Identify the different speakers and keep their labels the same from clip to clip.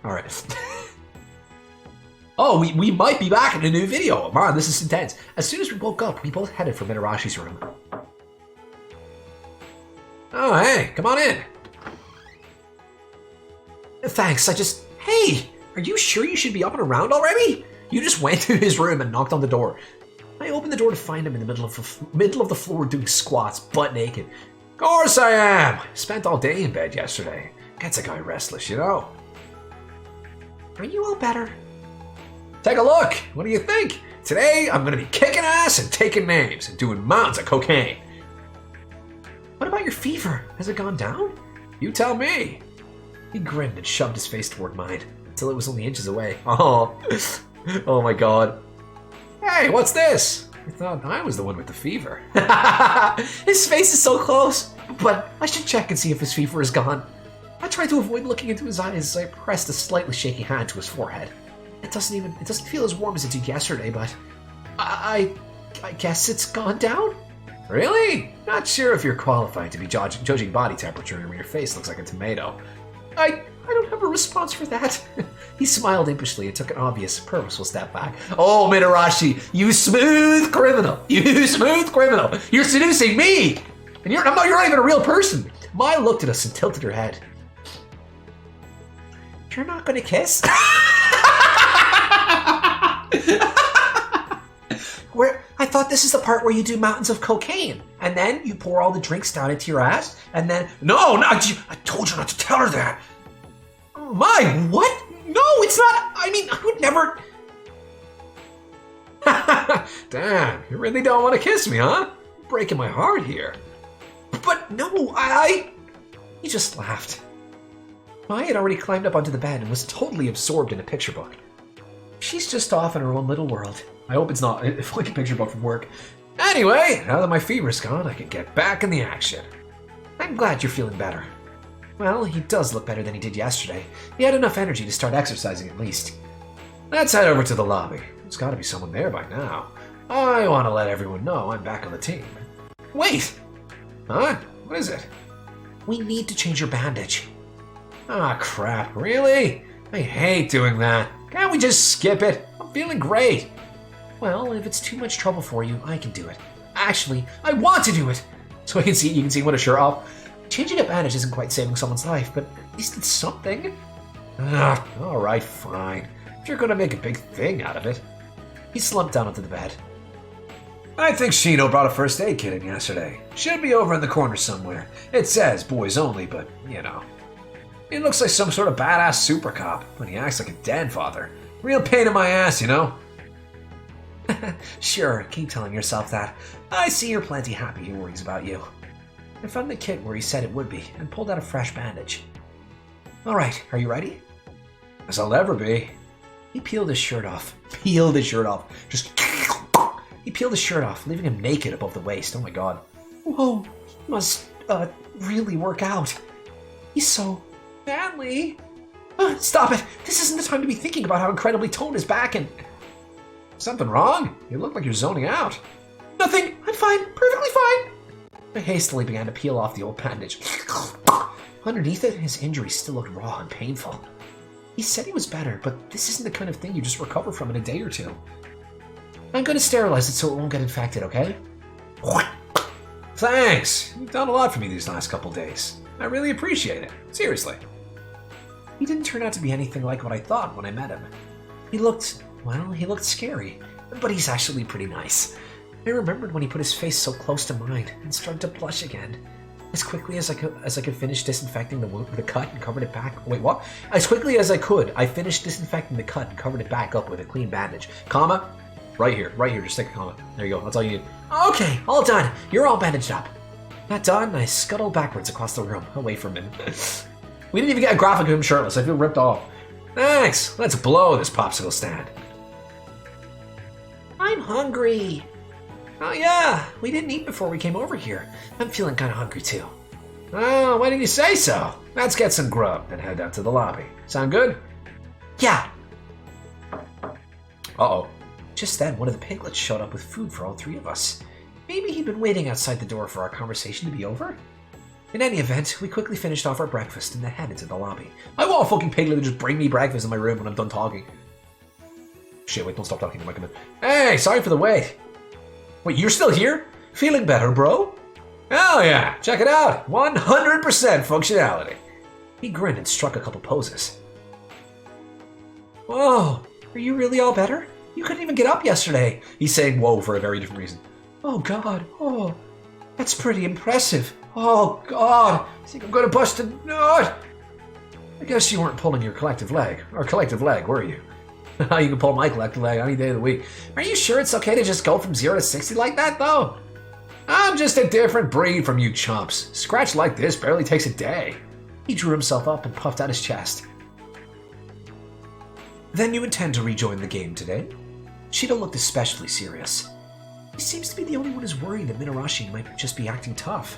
Speaker 1: Alright. Oh, we might be back in a new video. Man, this is intense. As soon as we woke up, we both headed for Mitarashi's room. Oh, hey, come on in. Thanks, Hey, are you sure you should be up and around already? You just went to his room and knocked on the door. I opened the door to find him in the middle of the floor doing squats, butt naked. Of course I am. Spent all day in bed yesterday. Gets a guy restless, you know. Are you all better? Take a look. What do you think? Today, I'm going to be kicking ass and taking names and doing mounds of cocaine. What about your fever? Has it gone down? You tell me. He grinned and shoved his face toward mine until it was only inches away. Oh, oh my god. Hey, what's this? I thought I was the one with the fever. His face is so close, but I should check and see if his fever is gone. I tried to avoid looking into his eyes as I pressed a slightly shaky hand to his forehead. It doesn't feel as warm as it did yesterday, but I guess it's gone down? Really? Not sure if you're qualified to be judging body temperature when your face looks like a tomato. I don't have a response for that. He smiled impishly and took an obvious, purposeful step back. Oh, Mitarashi, you smooth criminal! You smooth criminal! You're seducing me! And you're not even a real person! Mai looked at us and tilted her head. You're not gonna kiss? I thought this is the part where you do mountains of cocaine, and then you pour all the drinks down into your ass, and then... No, I told you not to tell her that. Mai, what? No, it's not... I mean, I would never... Damn, you really don't want to kiss me, huh? You're breaking my heart here. But no, He just laughed. Mai had already climbed up onto the bed and was totally absorbed in a picture book. She's just off in her own little world. I hope it's not like a picture book from work. Anyway, now that my fever's gone, I can get back in the action. I'm glad you're feeling better. Well, he does look better than he did yesterday. He had enough energy to start exercising at least. Let's head over to the lobby. There's got to be someone there by now. I want to let everyone know I'm back on the team. Wait! Huh? What is it? We need to change your bandage. Ah, crap. Really? I hate doing that. Can't we just skip it? I'm feeling great. Well, if it's too much trouble for you, I can do it. Actually, I want to do it! So you can see what a shirt off. Changing a bandage isn't quite saving someone's life, but at least it's something. Alright, fine. If you're gonna make a big thing out of it. He slumped down onto the bed. I think Shino brought a first aid kit in yesterday. Should be over in the corner somewhere. It says boys only, but, you know. He looks like some sort of badass super cop, but he acts like a dead father. Real pain in my ass, you know? Sure, keep telling yourself that. I see you're plenty happy he worries about you. I found the kit where he said it would be, and pulled out a fresh bandage. Alright, are you ready? As I'll ever be. He peeled his shirt off. He peeled his shirt off, leaving him naked above the waist. Oh my god. Whoa, he must, really work out. He's so manly. Stop it! This isn't the time to be thinking about how incredibly toned his back and... Something wrong? You look like you're zoning out. Nothing. I'm fine. Perfectly fine. I hastily began to peel off the old bandage. Underneath it, his injury still looked raw and painful. He said he was better, but this isn't the kind of thing you just recover from in a day or two. I'm going to sterilize it so it won't get infected, okay? Thanks. You've done a lot for me these last couple days. I really appreciate it. Seriously. He didn't turn out to be anything like what I thought when I met him. He looked scary, but he's actually pretty nice. I remembered when he put his face so close to mine and started to blush again. As quickly as I could finish disinfecting the wound with a cut and covered it back. Wait, what? As quickly as I could, I finished disinfecting the cut and covered it back up with a clean bandage. Comma? Right here, just stick a comma. There you go, that's all you need. Okay, all done. You're all bandaged up. That done, I scuttled backwards across the room, away from him. We didn't even get a graphic of him shirtless. I feel ripped off. Thanks. Let's blow this popsicle stand. I'm hungry. Oh yeah, we didn't eat before we came over here. I'm feeling kind of hungry too. Oh, why didn't you say so? Let's get some grub and head out to the lobby. Sound good? Yeah. Uh-oh. Just then, one of the piglets showed up with food for all three of us. Maybe he'd been waiting outside the door for our conversation to be over? In any event, we quickly finished off our breakfast and then headed to the lobby. I want a fucking piglet to just bring me breakfast in my room when I'm done talking. Shit, wait, don't stop talking. I'm Hey, sorry for the wait. Wait, you're still here? Feeling better, bro? Hell yeah, check it out. 100% functionality. He grinned and struck a couple poses. Whoa, are you really all better? You couldn't even get up yesterday. He's saying whoa for a very different reason. Oh god, oh, that's pretty impressive. Oh god, I think I'm gonna bust a nut. I guess you weren't pulling your collective leg, were you? You can pull my collective leg any day of the week. Are you sure it's okay to just go from 0 to 60 like that, though? I'm just a different breed from you chumps. Scratch like this barely takes a day. He drew himself up and puffed out his chest. Then you intend to rejoin the game today? Shido looked especially serious. He seems to be the only one who's worried that Minarashi might just be acting tough.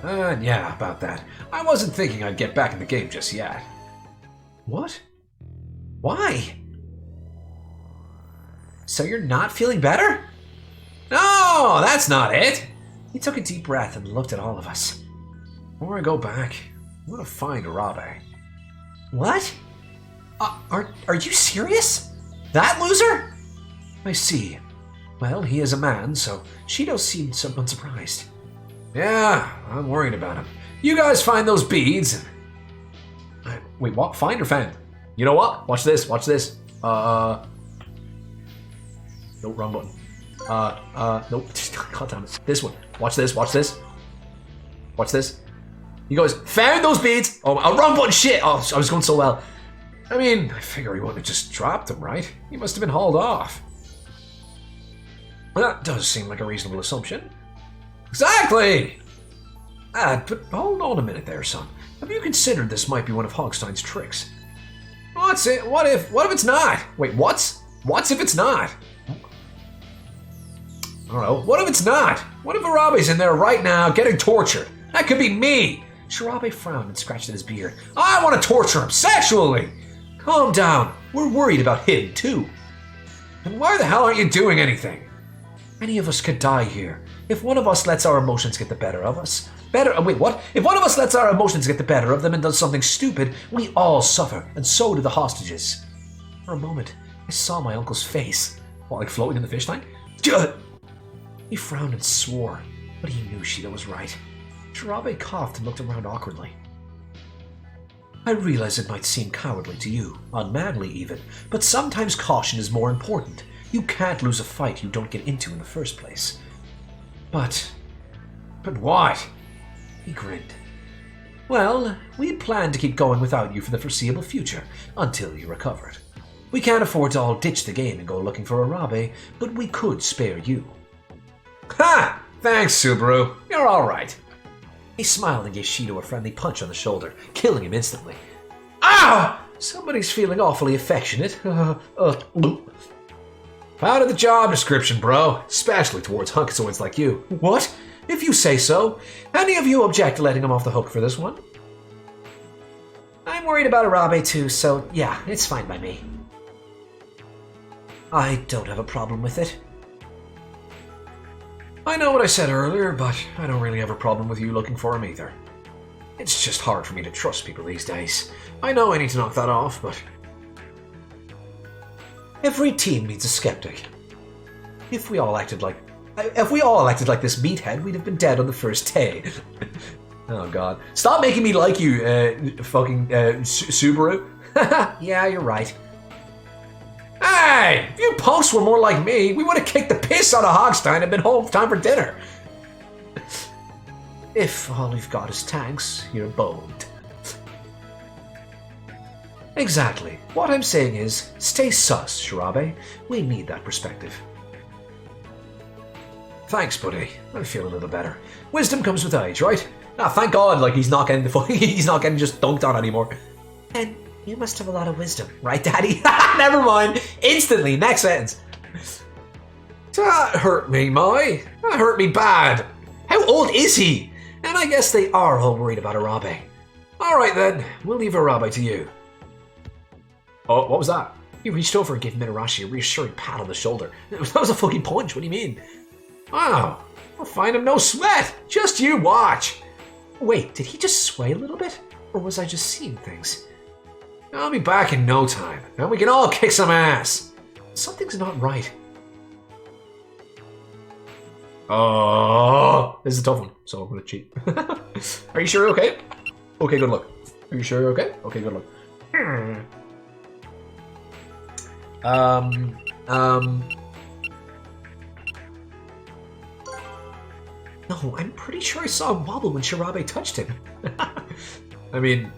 Speaker 1: Yeah, about that. I wasn't thinking I'd get back in the game just yet. What? Why? So you're not feeling better? No, that's not it. He took a deep breath and looked at all of us. Before I go back, I want to find Arabe. What? Are you serious? That loser? I see. Well, he is a man, so Shido seemed somewhat surprised. Yeah, I'm worried about him. You guys find those beads. Wait, what? Find or fan? You know what? Watch this. Nope, wrong button. Nope. God damn it. This one. Watch this. You guys found those beads. Oh, wrong button. Shit. Oh, I was going so well. I mean, I figure he wouldn't have just dropped them, right? He must have been hauled off. Well, that does seem like a reasonable assumption. Exactly! But hold on a minute there, son. Have you considered this might be one of Hogstein's tricks? What's it? What if it's not? Wait, what's if it's not? I don't know. What if it's not? What if Arabe's in there right now getting tortured? That could be me! Shirabe frowned and scratched at his beard. I want to torture him sexually! Calm down. We're worried about him, too. And why the hell aren't you doing anything? Any of us could die here. If one of us lets our emotions get the better of us. Wait, what? If one of us lets our emotions get the better of them and does something stupid, we all suffer, and so do the hostages. For a moment, I saw my uncle's face, while like floating in the fish tank. He frowned and swore, but he knew Shido was right. Shirabe coughed and looked around awkwardly. I realize it might seem cowardly to you, unmanly even, but sometimes caution is more important. You can't lose a fight you don't get into in the first place. But what? He grinned. Well, we planned to keep going without you for the foreseeable future, until you recovered. We can't afford to all ditch the game and go looking for Arabe, but we could spare you. Ha! Thanks, Subaru. You're alright. He smiled and gave Shido a friendly punch on the shoulder, killing him instantly. Ow! Somebody's feeling awfully affectionate. Proud of the job description, bro. Especially towards hunkazoids like you. What? If you say so. Any of you object to letting him off the hook for this one? I'm worried about Arabe too, so yeah, it's fine by me. I don't have a problem with it. I know what I said earlier, but I don't really have a problem with you looking for him either. It's just hard for me to trust people these days. I know I need to knock that off, but... Every team needs a skeptic. If we all acted like this meathead, we'd have been dead on the first day. Oh god. Stop making me like you, Subaru. Yeah, you're right. Hey! If you punks were more like me, we would have kicked the piss out of Hogstein and been home time for dinner. If all you've got is tanks, you're boned. Exactly. What I'm saying is, stay sus, Shirabe. We need that perspective. Thanks, buddy. I feel a little better. Wisdom comes with age, right? Ah, thank God, like he's not getting he's not getting just dunked on anymore. And you must have a lot of wisdom, right, Daddy? Never mind. Instantly, next sentence. That hurt me, Mai. That hurt me bad. How old is he? And I guess they are all worried about Arabe. All right then, we'll leave Arabe to you. Oh, what was that? He reached over and gave Minarashi a reassuring pat on the shoulder. That was a fucking punch. What do you mean? Wow, I'll find him no sweat. Just you watch. Wait, did he just sway a little bit? Or was I just seeing things? I'll be back in no time, and we can all kick some ass. Something's not right. Oh, this is a tough one, so I'm gonna cheat. Are you sure you're okay? Okay, good luck. Are you sure you're okay? Okay, good luck. No, I'm pretty sure I saw him wobble when Shirabe touched him. I mean,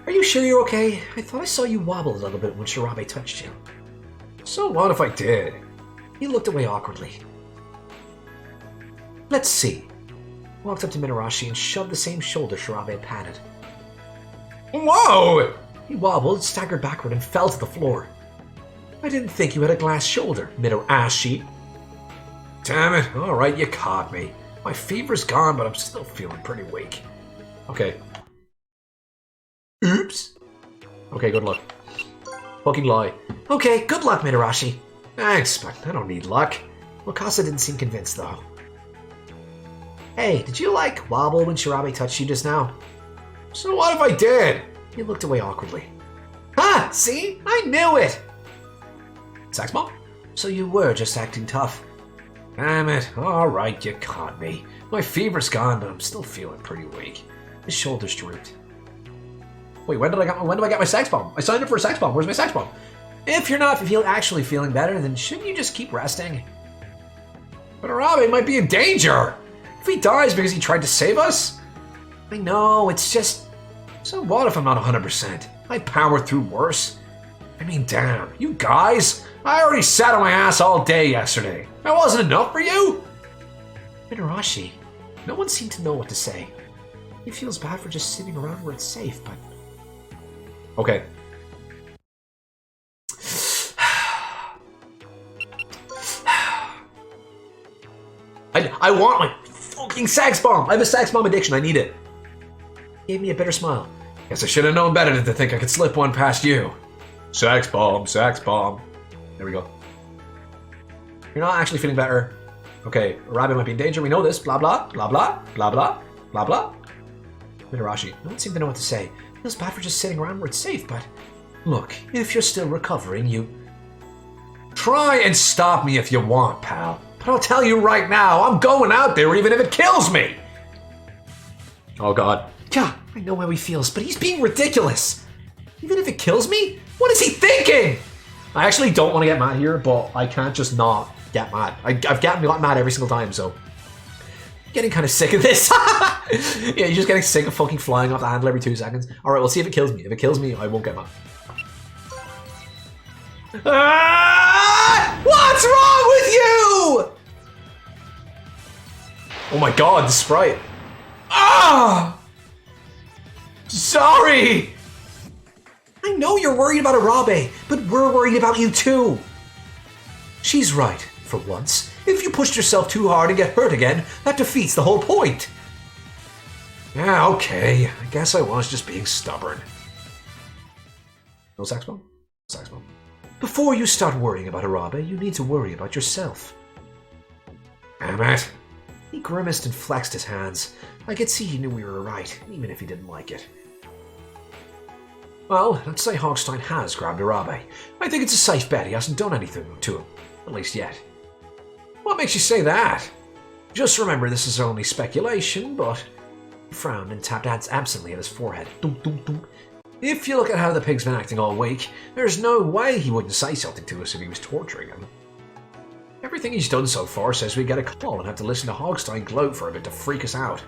Speaker 1: are you sure you're okay? I thought I saw you wobble a little bit when Shirabe touched you. So what if I did? He looked away awkwardly. Let's see. Walked up to Mitarashi and shoved the same shoulder Shirabe had patted. Whoa! He wobbled, staggered backward, and fell to the floor. I didn't think you had a glass shoulder, Mitarashi. Damn it, alright, you caught me. My fever's gone, but I'm still feeling pretty weak. Okay. Oops. Okay, good luck. Fucking lie. Okay, good luck, Mitarashi. Thanks, but I don't need luck. Wakasa didn't seem convinced, though. Hey, did you, wobble when Shirabe touched you just now? So what if I did? He looked away awkwardly. Ha! See? I knew it! Sax Mom? So you were just acting tough. Damn it. Alright, you caught me. My fever's gone, but I'm still feeling pretty weak. His shoulders drooped. Wait, when do I get my Sax Bomb? I signed up for a Sax Bomb. Where's my Sax Bomb? If you're not actually feeling better, then shouldn't you just keep resting? But Arabe might be in danger! If he dies because he tried to save us? I know, it's just... So what if I'm not 100%? I powered through worse. I mean, damn, you guys! I already sat on my ass all day yesterday. That wasn't enough for you? Mitarashi, no one seemed to know what to say. He feels bad for just sitting around where it's safe, but... Okay. I want my fucking Sax Bomb! I have a Sax Bomb addiction, I need it. He gave me a bitter smile. Guess I should have known better than to think I could slip one past you. Sax Bomb, Sax Bomb. There we go. You're not actually feeling better. Okay, Arabe might be in danger, we know this. Blah blah, blah blah, blah blah, blah blah. Mitarashi, no one seemed to know what to say. Feels bad for just sitting around where it's safe, but... Look, if you're still recovering, you... Try and stop me if you want, pal. But I'll tell you right now, I'm going out there even if it kills me! Oh god. Yeah, I know how he feels, but he's being ridiculous. Even if it kills me? What is he thinking? I actually don't want to get mad here, but I can't just not get mad. I've gotten mad every single time, so... Getting kind of sick of this. Yeah, you're just getting sick of fucking flying off the handle every 2 seconds. Alright, we'll see if it kills me. If it kills me, I won't get mad. What's wrong with you? Oh my god, the sprite. Ah! Sorry! I know you're worried about Arabe, but we're worried about you too. She's right, for once. If you pushed yourself too hard and get hurt again, that defeats the whole point. Yeah, okay. I guess I was just being stubborn. No Sax Bomb? Sax Bomb. Before you start worrying about Arabe, you need to worry about yourself. Damn it. He grimaced and flexed his hands. I could see he knew we were right, even if he didn't like it. Well, let's say Hogstein has grabbed Arabe. I think it's a safe bet he hasn't done anything to him. At least yet. What makes you say that? Just remember this is only speculation, but... He frowned and tapped absently at his forehead. Dum, dum, dum. If you look at how the pig's been acting all week, there's no way he wouldn't say something to us if he was torturing him. Everything he's done so far says we get a call and have to listen to Hogstein gloat for a bit to freak us out.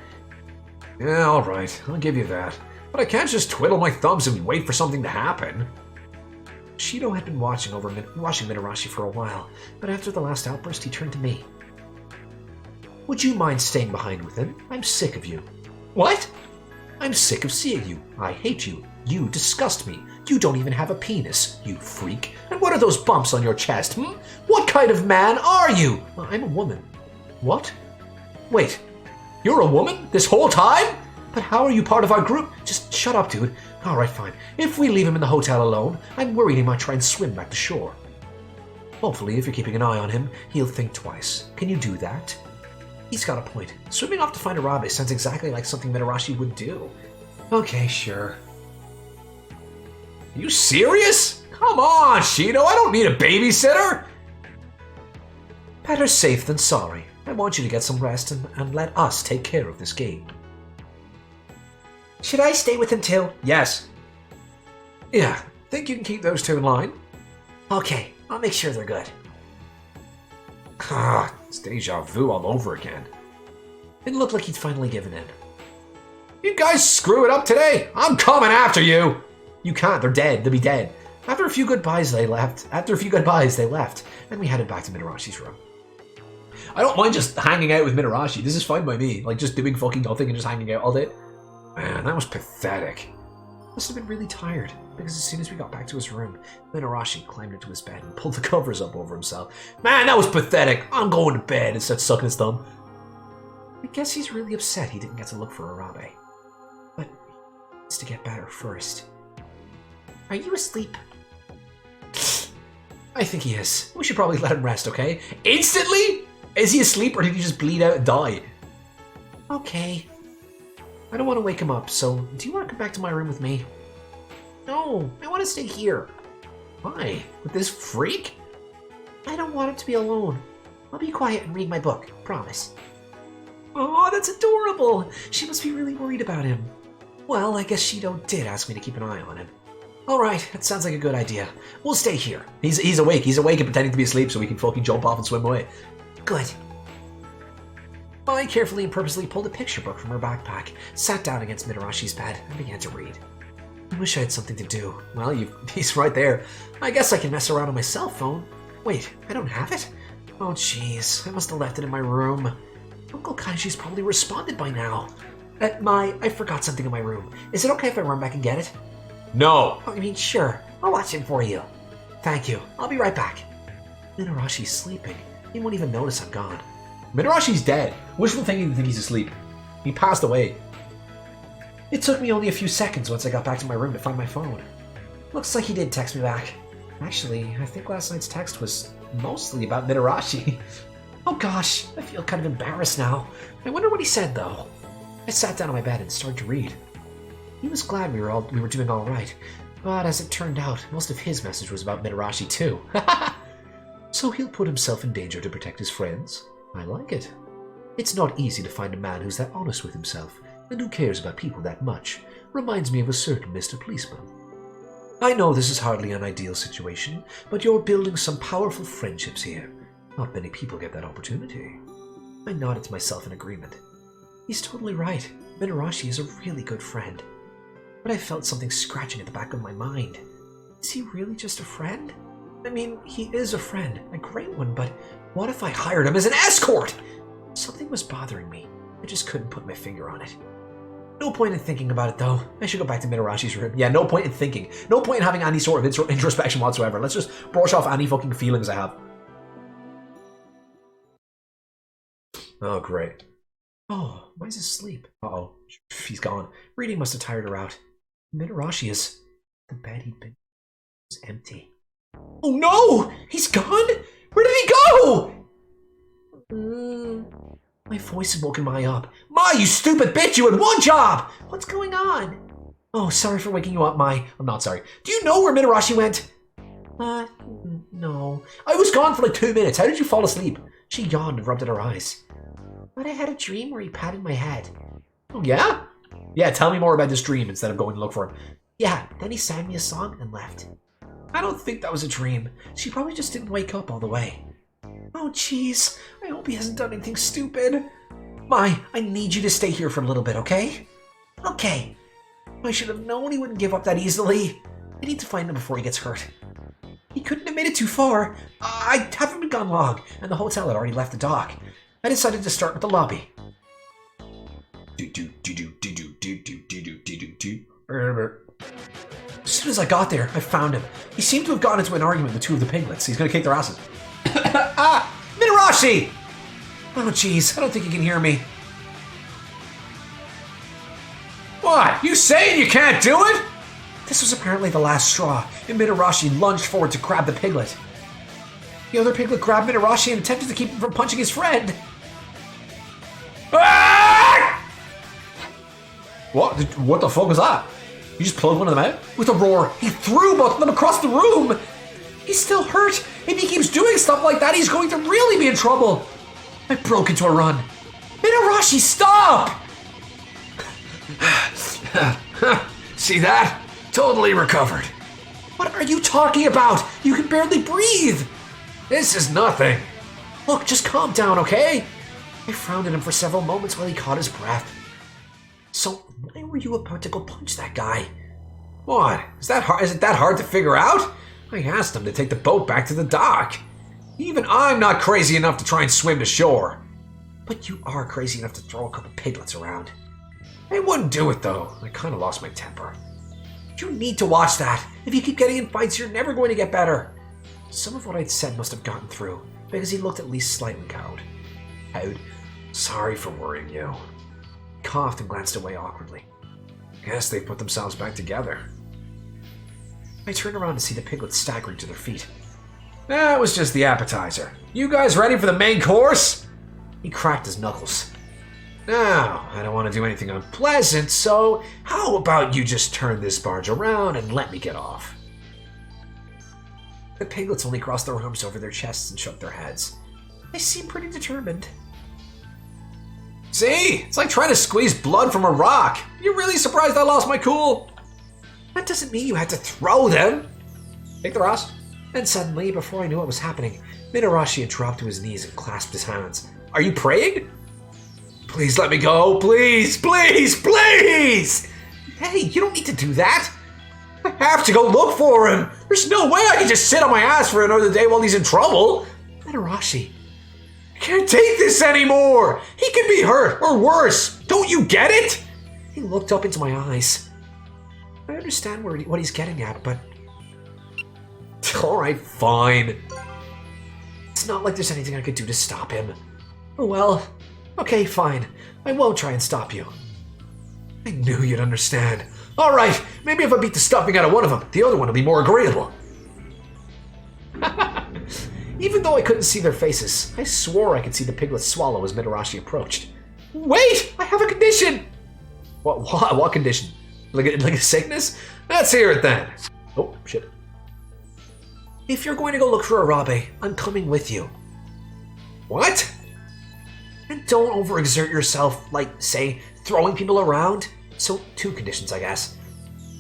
Speaker 1: Yeah, alright, I'll give you that. But I can't just twiddle my thumbs and wait for something to happen. Shido had been watching Mitarashi for a while, but after the last outburst he turned to me. Would you mind staying behind with him? I'm sick of you. What? I'm sick of seeing you. I hate you. You disgust me. You don't even have a penis, you freak. And what are those bumps on your chest, What kind of man are you? Well, I'm a woman. What? Wait, you're a woman this whole time? But how are you part of our group? Just shut up, dude. Alright, fine. If we leave him in the hotel alone, I'm worried he might try and swim back to shore. Hopefully, if you're keeping an eye on him, he'll think twice. Can you do that? He's got a point. Swimming off to find Arabe sounds exactly like something Mitarashi would do. Okay, sure. You serious? Come on, Shido, I don't need a babysitter! Better safe than sorry. I want you to get some rest and let us take care of this game. Should I stay with him too? Yes. Yeah, think you can keep those two in line? Okay, I'll make sure they're good. Ah, it's deja vu all over again. It looked like he'd finally given in. You guys screw it up today! I'm coming after you! You can't, they're dead, they'll be dead. After a few goodbyes, they left, and we headed back to Mitarashi's room. I don't mind just hanging out with Mitarashi, this is fine by me. Like, just doing fucking nothing and just hanging out all day. Man, that was pathetic. Must have been really tired, because as soon as we got back to his room, Mitarashi climbed into his bed and pulled the covers up over himself. Man, that was pathetic! I'm going to bed, and started sucking his thumb. I guess he's really upset he didn't get to look for Arabe. But he needs to get better first. Are you asleep? I think he is. We should probably let him rest, okay? Instantly? Is he asleep or did he just bleed out and die? Okay. I don't want to wake him up, so do you want to come back to my room with me? No, I want to stay here. Why? With this freak? I don't want him to be alone. I'll be quiet and read my book, promise. Oh, that's adorable. She must be really worried about him. Well, I guess Shido did ask me to keep an eye on him. Alright, that sounds like a good idea. We'll stay here. He's awake and pretending to be asleep so we can fucking jump off and swim away. Good. I carefully and purposely pulled a picture book from her backpack, sat down against Mitarashi's bed, and began to read. I wish I had something to do. Well, he's right there. I guess I can mess around on my cell phone. Wait, I don't have it? Oh jeez, I must have left it in my room. Uncle Kaishi's probably responded by now. I forgot something in my room. Is it okay if I run back and get it? No! I mean, sure. I'll watch him for you. Thank you. I'll be right back. Mitarashi's sleeping. He won't even notice I'm gone. Mitarashi's dead. Wishful thinking to think he's asleep. He passed away. It took me only a few seconds once I got back to my room to find my phone. Looks like he did text me back. Actually, I think last night's text was mostly about Mitarashi. Oh gosh, I feel kind of embarrassed now. I wonder what he said though. I sat down on my bed and started to read. He was glad we were doing all right, but as it turned out, most of his message was about Mitarashi too. So he'll put himself in danger to protect his friends? I like it. It's not easy to find a man who's that honest with himself, and who cares about people that much. Reminds me of a certain Mr. Policeman. I know this is hardly an ideal situation, but you're building some powerful friendships here. Not many people get that opportunity. I nodded to myself in agreement. He's totally right. Mitarashi is a really good friend. But I felt something scratching at the back of my mind. Is he really just a friend? I mean, he is a friend, a great one, but what if I hired him as an escort? Something was bothering me. I just couldn't put my finger on it. No point in thinking about it, though. I should go back to Mitarashi's room. Yeah, no point in thinking. No point in having any sort of introspection whatsoever. Let's just brush off any fucking feelings I have. Oh, great. Oh, why is he asleep? Uh-oh. He's gone. Reading must have tired her out. Mitarashi is... The bed he'd been... was empty. Oh no! He's gone? Where did he go? My voice had woken Mai up. Mai, you stupid bitch! You had one job! What's going on? Oh, sorry for waking you up, Mai. I'm not sorry. Do you know where Mitarashi went? No. I was gone for like 2 minutes. How did you fall asleep? She yawned and rubbed at her eyes. But I had a dream where he patted my head. Oh, yeah? Yeah, tell me more about this dream instead of going to look for him. Yeah, then he sang me a song and left. I don't think that was a dream. She probably just didn't wake up all the way. Oh, jeez. I hope he hasn't done anything stupid. Mai, I need you to stay here for a little bit, okay? Okay. I should have known he wouldn't give up that easily. I need to find him before he gets hurt. He couldn't have made it too far. I haven't been gone long, and the hotel had already left the dock. I decided to start with the lobby. As soon as I got there, I found him. He seemed to have gotten into an argument with two of the piglets. He's gonna kick their asses. Ah! Mitarashi! Oh jeez, I don't think you can hear me. What? You saying you can't do it? This was apparently the last straw, and Mitarashi lunged forward to grab the piglet. The other piglet grabbed Mitarashi and attempted to keep him from punching his friend. What the fuck was that? You just plugged one of them out? With a roar, he threw both of them across the room. He's still hurt. If he keeps doing stuff like that, he's going to really be in trouble. I broke into a run. Mitarashi, stop! See that? Totally recovered. What are you talking about? You can barely breathe. This is nothing. Look, just calm down, okay? I frowned at him for several moments while he caught his breath. So, why were you about to go punch that guy? What? Is it that hard to figure out? I asked him to take the boat back to the dock. Even I'm not crazy enough to try and swim to shore. But you are crazy enough to throw a couple piglets around. I wouldn't do it, though. I kind of lost my temper. You need to watch that. If you keep getting in fights, you're never going to get better. Some of what I'd said must have gotten through, because he looked at least slightly cowed. Sorry for worrying you. He coughed and glanced away awkwardly. Guess they put themselves back together. I turned around to see the piglets staggering to their feet. That was just the appetizer. You guys ready for the main course? He cracked his knuckles. Now, I don't want to do anything unpleasant, so how about you just turn this barge around and let me get off? The piglets only crossed their arms over their chests and shook their heads. They seemed pretty determined. See? It's like trying to squeeze blood from a rock. You're really surprised I lost my cool? That doesn't mean you had to throw them. Take the rocks. And suddenly, before I knew what was happening, Mitarashi had dropped to his knees and clasped his hands. Are you praying? Please let me go. Please, please, please! Hey, you don't need to do that. I have to go look for him. There's no way I can just sit on my ass for another day while he's in trouble. Mitarashi, I can't take this anymore. He could be hurt, or worse. Don't you get it? He looked up into my eyes. I understand what he's getting at, but... Alright, fine. It's not like there's anything I could do to stop him. Oh well, okay, fine. I won't try and stop you. I knew you'd understand. Alright, maybe if I beat the stuffing out of one of them, the other one will be more agreeable. Even though I couldn't see their faces, I swore I could see the piglets swallow as Mitarashi approached. Wait! I have a condition! What condition? Like a sickness? Let's hear it then. Oh, shit. If you're going to go look for Arabe, I'm coming with you. What? And don't overexert yourself, like, say, throwing people around. So, 2 conditions, I guess.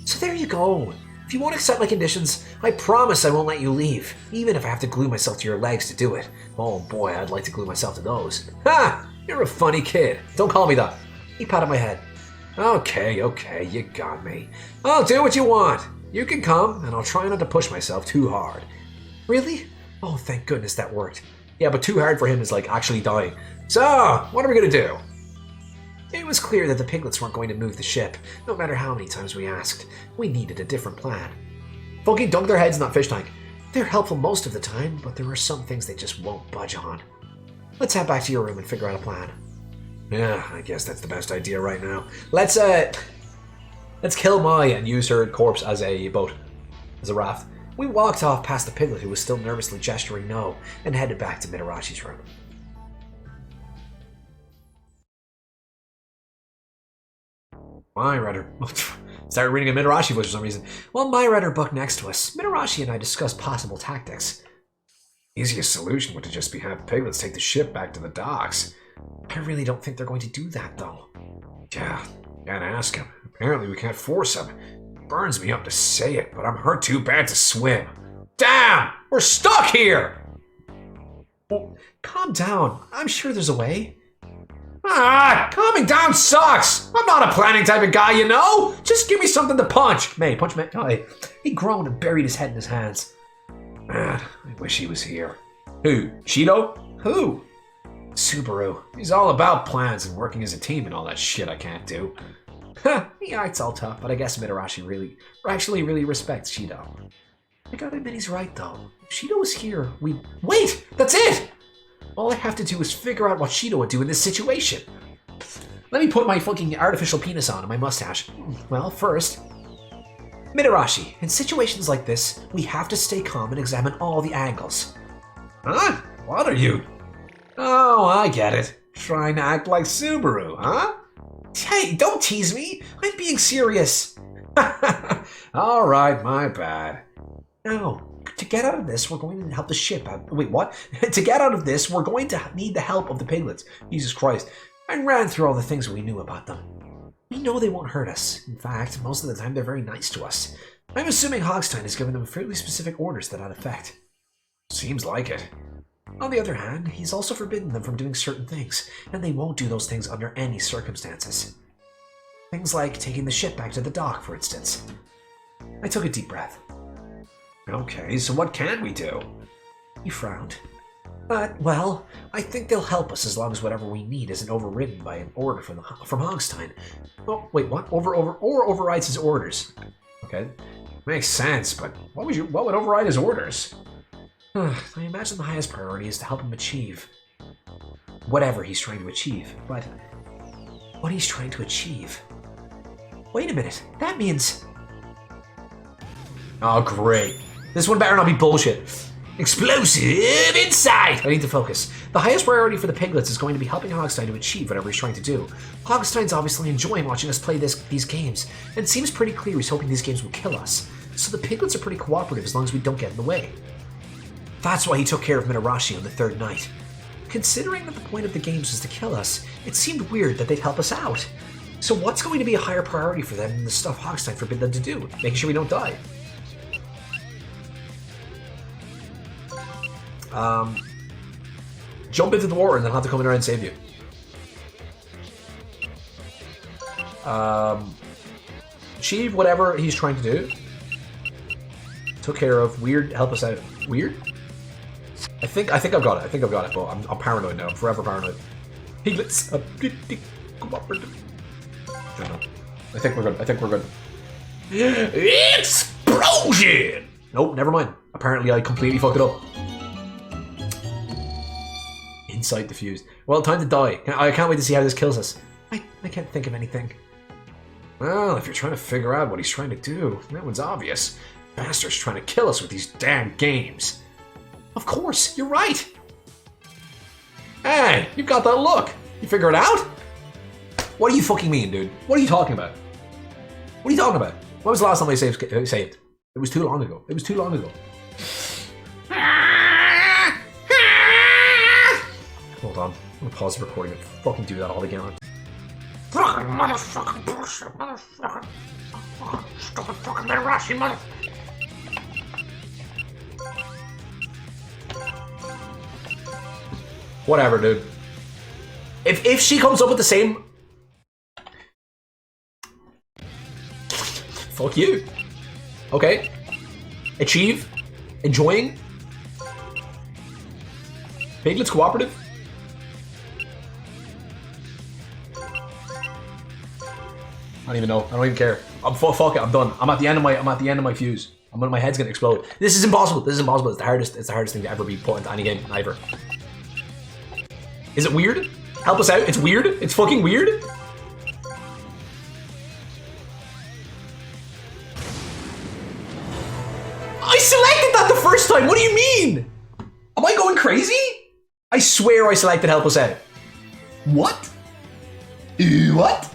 Speaker 1: So there you go. If you won't accept my conditions, I promise I won't let you leave, even if I have to glue myself to your legs to do it. Oh boy, I'd like to glue myself to those. Ha! You're a funny kid. Don't call me that. He patted my head. Okay, you got me. I'll do what you want. You can come, and I'll try not to push myself too hard. Really? Oh, thank goodness that worked. Yeah, but too hard for him is like actually dying. So, what are we gonna do? It was clear that the piglets weren't going to move the ship, no matter how many times we asked. We needed a different plan. Fucking dunk their heads in that fish tank. They're helpful most of the time, but there are some things they just won't budge on. Let's head back to your room and figure out a plan. Yeah, I guess that's the best idea right now. Let's kill Mai and use her corpse as a boat, as a raft. We walked off past the piglet who was still nervously gesturing no, and headed back to Mitarashi's room. I read her. Started reading a Mitarashi voice for some reason. While Mai read her book next to us, Mitarashi and I discussed possible tactics. Easiest solution would just be have the piglets take the ship back to the docks. I really don't think they're going to do that, though. Yeah, gotta ask him. Apparently we can't force him. It burns me up to say it, but I'm hurt too bad to swim. Damn! We're stuck here! Well, calm down. I'm sure there's a way. Calming down sucks! I'm not a planning type of guy, you know? Just give me something to punch. May, punch me. Oh, hey. He groaned and buried his head in his hands. Man, I wish he was here. Who? Shido? Who? Subaru. He's all about plans and working as a team and all that shit I can't do. Yeah, it's all tough, but I guess Mitarashi really respects Shido. I gotta admit he's right, though. If Shido was here, Wait! That's it! All I have to do is figure out what Shido would do in this situation. Let me put my fucking artificial penis on and my mustache. Well, first... Mitarashi, in situations like this, we have to stay calm and examine all the angles. Huh? What are you... Oh, I get it. Trying to act like Subaru, huh? Hey, don't tease me. I'm being serious. All right, my bad. Now, to get out of this, we're going to help the ship out. Wait, what? To get out of this, we're going to need the help of the piglets. Jesus Christ. I ran through all the things we knew about them. We know they won't hurt us. In fact, most of the time they're very nice to us. I'm assuming Hogstein has given them fairly specific orders to that effect. Seems like it. On the other hand, he's also forbidden them from doing certain things, and they won't do those things under any circumstances. Things like taking the ship back to the dock, for instance. I took a deep breath. Okay, so what can we do? He frowned. Well, I think they'll help us as long as whatever we need isn't overridden by an order from Hogstein. Oh, wait, what? Overrides his orders. Okay, makes sense, but what would override his orders? I imagine the highest priority is to help him achieve whatever he's trying to achieve, but what he's trying to achieve? Wait a minute, that means... Oh, great. This one better not be bullshit. Explosive insight! I need to focus. The highest priority for the piglets is going to be helping Hogstein to achieve whatever he's trying to do. Hogstein's obviously enjoying watching us play these games, and it seems pretty clear he's hoping these games will kill us. So the piglets are pretty cooperative as long as we don't get in the way. That's why he took care of Mitarashi on the third night. Considering that the point of the games was to kill us, it seemed weird that they'd help us out. So what's going to be a higher priority for them than the stuff Hogstein forbid them to do? Making sure we don't die. Jump into the water and then have to come in around and save you. Achieve whatever he's trying to do. Took care of. Weird. Help us out. Weird? I think I've got it. I think I've got it, but I'm paranoid now. I'm forever paranoid. Piglets. I think we're good. I think we're good. Explosion! Nope, never mind. Apparently I completely fucked it up. Insight diffused. Well, time to die. I can't wait to see how this kills us. I can't think of anything. Well, if you're trying to figure out what he's trying to do, that one's obvious. Bastard's trying to kill us with these damn games. Of course, you're right. Hey, you've got that look. You figure it out? What do you fucking mean, dude? What are you talking about? What are you talking about? When was the last time I saved? It was too long ago. It was too long ago. Hold on. I'm gonna pause the recording and fucking do that all again. Fucking motherfucking bullshit, motherfucker. Stupid fucking Mitarashi, mother. Whatever, dude. If she comes up with the same... Fuck you. Okay. Achieve. Enjoying. Piglets cooperative. I don't even know. I don't even care. Fuck it. I'm done. I'm at the end of my fuse. My head's gonna explode. This is impossible. This is impossible. It's the hardest thing to ever be put into any game ever. Is it weird? Help us out. It's weird. It's fucking weird. I selected that the first time. What do you mean? Am I going crazy? I swear I selected help us out. What? What?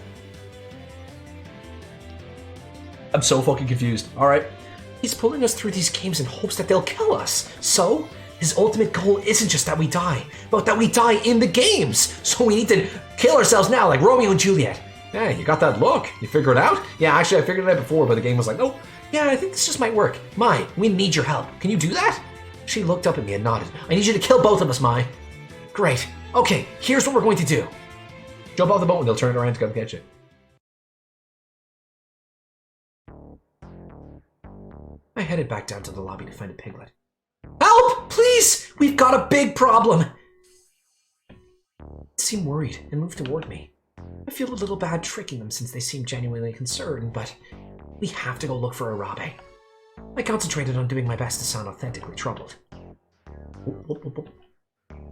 Speaker 1: I'm so fucking confused. All right. He's pulling us through these games in hopes that they'll kill us. So, his ultimate goal isn't just that we die, but that we die in the games. So we need to kill ourselves now, like Romeo and Juliet. Yeah, you got that look. You figure it out? Yeah, actually, I figured it out before, but the game was like, nope. Yeah, I think this just might work. Mai, we need your help. Can you do that? She looked up at me and nodded. I need you to kill both of us, Mai. Great. Okay, here's what we're going to do. Jump off the boat and they'll turn it around to come catch you. I headed back down to the lobby to find a piglet. Help! Please! We've got a big problem! They seemed worried and moved toward me. I feel a little bad tricking them since they seem genuinely concerned, but we have to go look for Arabe. I concentrated on doing my best to sound authentically troubled.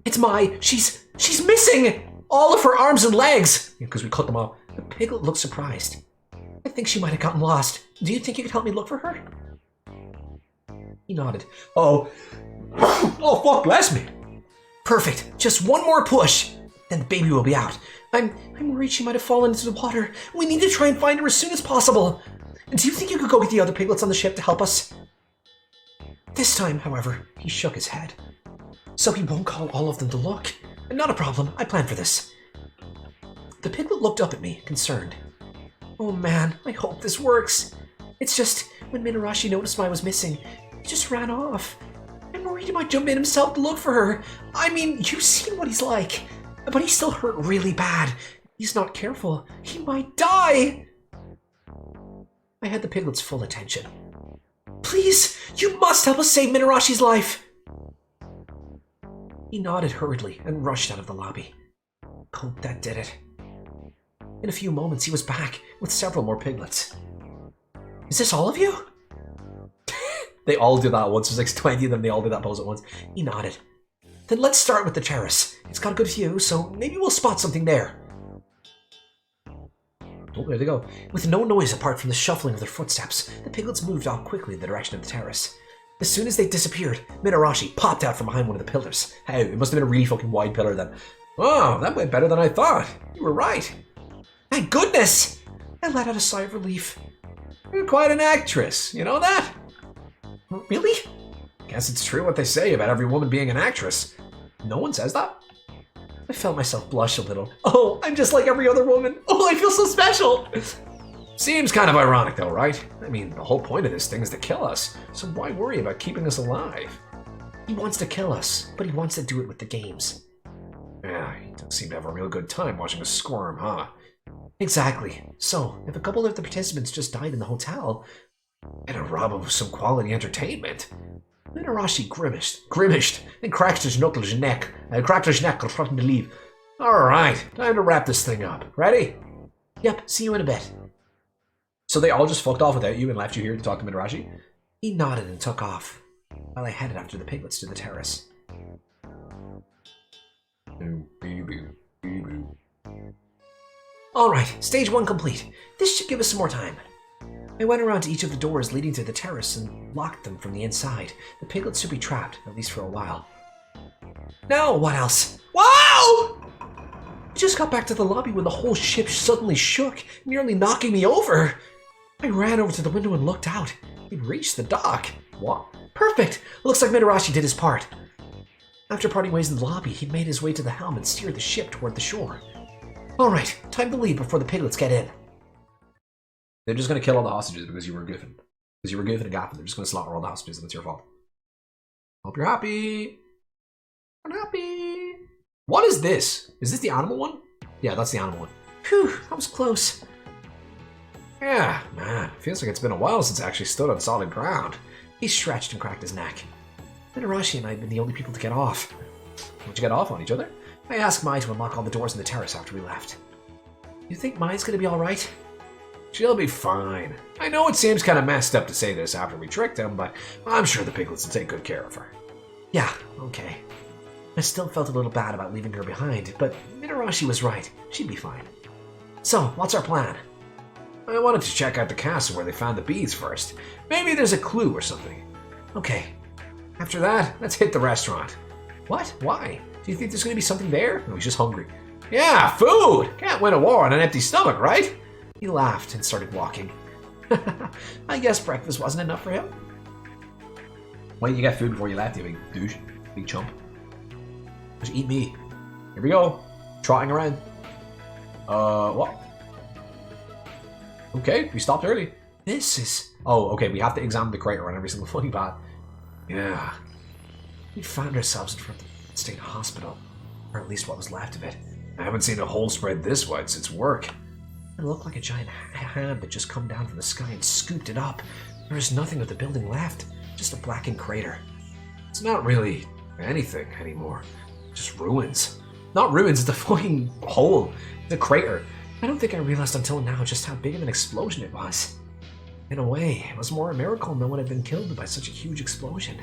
Speaker 1: It's Mai! She's missing! All of her arms and legs! Because we cut them off. The piglet looked surprised. I think she might have gotten lost. Do you think you could help me look for her? He nodded. Oh, fuck, bless me. Perfect. Just one more push. then the baby will be out. I'm worried she might have fallen into the water. We need to try and find her as soon as possible. And do you think you could go get the other piglets on the ship to help us? This time, however, he shook his head. So he won't call all of them to look. Not a problem. I planned for this. The piglet looked up at me, concerned. Oh man, I hope this works. It's just, when Minarashi noticed I was missing, he just ran off. I'm worried he might jump in himself to look for her. I mean, you've seen what he's like. But he's still hurt really bad. He's not careful. He might die. I had the piglet's full attention. Please, you must help us save Minarashi's life. He nodded hurriedly and rushed out of the lobby. Hope that did it. In a few moments, he was back with several more piglets. Is this all of you? They all do that at once. There's like 20 of them. They all do that pose at once. He nodded. Then let's start with the terrace. It's got a good view, so maybe we'll spot something there. Oh, there they go. With no noise apart from the shuffling of their footsteps, the piglets moved off quickly in the direction of the terrace. As soon as they disappeared, Minarashi popped out from behind one of the pillars. Hey, it must have been a really fucking wide pillar then. Oh, that went better than I thought. You were right. Thank goodness! I let out a sigh of relief. You're quite an actress, you know that? Really? Guess it's true what they say about every woman being an actress. No one says that. I felt myself blush a little. Oh, I'm just like every other woman. Oh, I feel so special. Seems kind of ironic though, right? I mean, the whole point of this thing is to kill us, so why worry about keeping us alive? He wants to kill us, but he wants to do it with the games. Yeah, he does seem to have a real good time watching us squirm, huh? Exactly. So, if a couple of the participants just died in the hotel, and a rob them of some quality entertainment. Minarashi grimaced, and cracked his neck, threatening to leave. Alright, time to wrap this thing up. Ready? Yep, see you in a bit. So they all just fucked off without you and left you here to talk to Minarashi? He nodded and took off, while I headed after the piglets to the terrace. Alright, stage 1 complete. This should give us some more time. I went around to each of the doors leading to the terrace and locked them from the inside. The piglets should be trapped, at least for a while. Now, what else? Wow! I just got back to the lobby when the whole ship suddenly shook, nearly knocking me over. I ran over to the window and looked out. He'd reached the dock. What? Perfect! Looks like Minarashi did his part. After parting ways in the lobby, he made his way to the helm and steered the ship toward the shore. Alright, time to leave before the piglets get in. They're just going to kill all the hostages because you were goofing. Because you were goofing and gaffing. They're just going to slaughter all the hostages and it's your fault. Hope you're happy. I'm happy. What is this? Is this the animal one? Yeah, that's the animal one. Whew, that was close. Yeah, man. Feels like it's been a while since I actually stood on solid ground. He stretched and cracked his neck. Minarashi and I had been the only people to get off. Would you get off on each other? I asked Mai to unlock all the doors in the terrace after we left. You think Mai's going to be alright? She'll be fine. I know it seems kind of messed up to say this after we tricked him, but I'm sure the piglets will take good care of her. Yeah, okay. I still felt a little bad about leaving her behind, but Minarashi was right. She'd be fine. So, what's our plan? I wanted to check out the castle where they found the beads first. Maybe there's a clue or something. Okay. After that, let's hit the restaurant. What? Why? Do you think there's going to be something there? No, he's just hungry. Yeah, food! Can't win a war on an empty stomach, right? He laughed and started walking. I guess breakfast wasn't enough for him. Why didn't you get food before you left, you big douche? Big chump. Just eat me. Here we go. Trotting around. What? Okay, we stopped early. This is... Oh, okay, we have to examine the crater on every single funny path. Yeah. We found ourselves in front of the state hospital. Or at least what was left of it. I haven't seen a hole spread this wide since work. It looked like a giant hand had just come down from the sky and scooped it up. There was nothing of the building left, just a blackened crater. It's not really anything anymore. Just ruins. Not ruins, it's a fucking hole. It's a crater. I don't think I realized until now just how big of an explosion it was. In a way, it was more a miracle no one had been killed by such a huge explosion.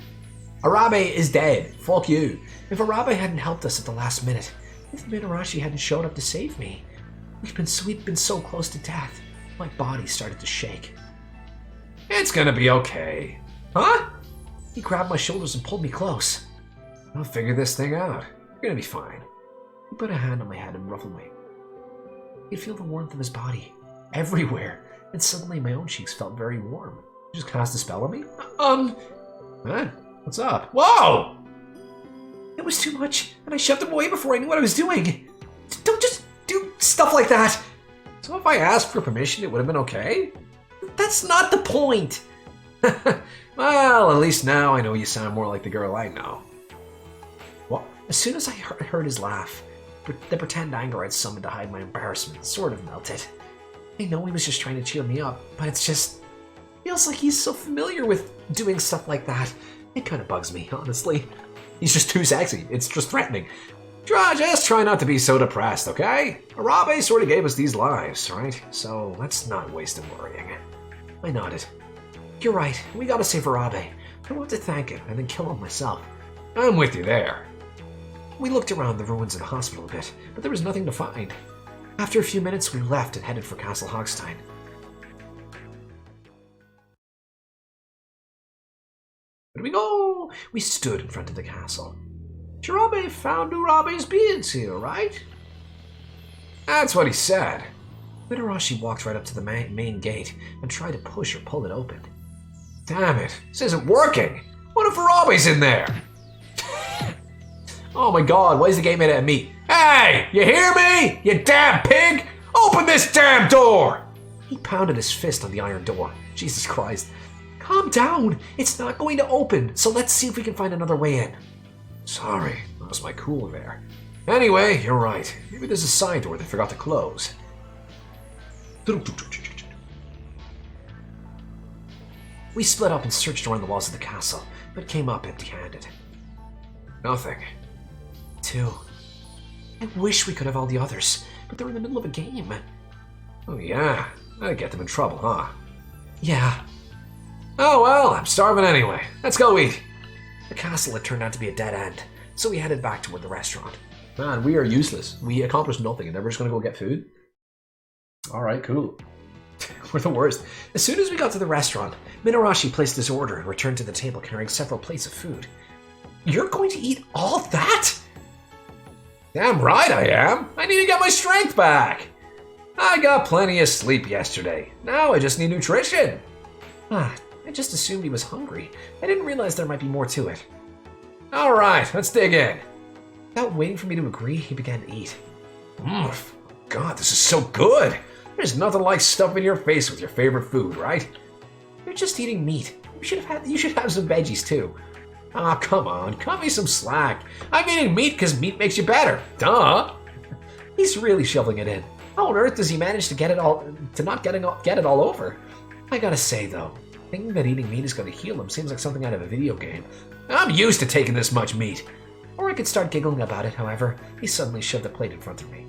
Speaker 1: Arabe is dead. Fuck you. If Arabe hadn't helped us at the last minute, if Minarashi hadn't showed up to save me, we'd been so close to death. My body started to shake. It's gonna be okay. Huh? He grabbed my shoulders and pulled me close. I'll figure this thing out. You're gonna be fine. He put a hand on my head and ruffled me. I could feel the warmth of his body everywhere, and suddenly my own cheeks felt very warm. He just cast a spell on me? Huh? What's up? Whoa! It was too much, and I shoved him away before I knew what I was doing. Don't just do stuff like that. So if I asked for permission, it would have been okay? That's not the point. Well, at least now I know you sound more like the girl I know. Well, as soon as I heard his laugh, the pretend anger I'd summoned to hide my embarrassment sort of melted. I know he was just trying to cheer me up, but it's just... feels like he's so familiar with doing stuff like that. It kind of bugs me, honestly. He's just too sexy. It's just threatening. Just try not to be so depressed, okay? Arabe sort of gave us these lives, right? So let's not waste him worrying. I nodded. You're right. We gotta save Arabe. I want to thank him and then kill him myself. I'm with you there. We looked around the ruins of the hospital a bit, but there was nothing to find. After a few minutes, we left and headed for Castle Hogstein. Where do we go? We stood in front of the castle. Jirabe found Urabe's beings here, right? That's what he said. Mitarashi walked right up to the main gate and tried to push or pull it open. Damn it, this isn't working. What if Urabe's in there? Oh my god, why is the gate made out of meat? Hey, you hear me? You damn pig! Open this damn door! He pounded his fist on the iron door. Jesus Christ. Calm down. It's not going to open, so let's see if we can find another way in. Sorry, lost my cool there. Anyway, you're right. Maybe there's a side door they forgot to close. We split up and searched around the walls of the castle, but came up empty-handed. Nothing. Two. I wish we could have all the others, but they're in the middle of a game. Oh yeah, that'd get them in trouble, huh? Yeah. Oh well, I'm starving anyway. Let's go eat. The castle had turned out to be a dead end, so we headed back toward the restaurant. Man, we are useless. We accomplished nothing, and then we're just gonna go get food? Alright, cool. We're the worst. As soon as we got to the restaurant, Mitarashi placed his order and returned to the table carrying several plates of food. You're going to eat all that? Damn right I am. I need to get my strength back. I got plenty of sleep yesterday. Now I just need nutrition. I just assumed he was hungry. I didn't realize there might be more to it. All right, let's dig in. Without waiting for me to agree, he began to eat. God, this is so good. There's nothing like stuffing your face with your favorite food, right? You're just eating meat. You should have some veggies too. Ah, come on, cut me some slack. I'm eating meat because meat makes you better. Duh. He's really shoveling it in. How on earth does he manage to get it all over? I gotta say though, thinking that eating meat is going to heal him seems like something out of a video game. I'm used to taking this much meat. Or I could start giggling about it, however, he suddenly shoved a plate in front of me.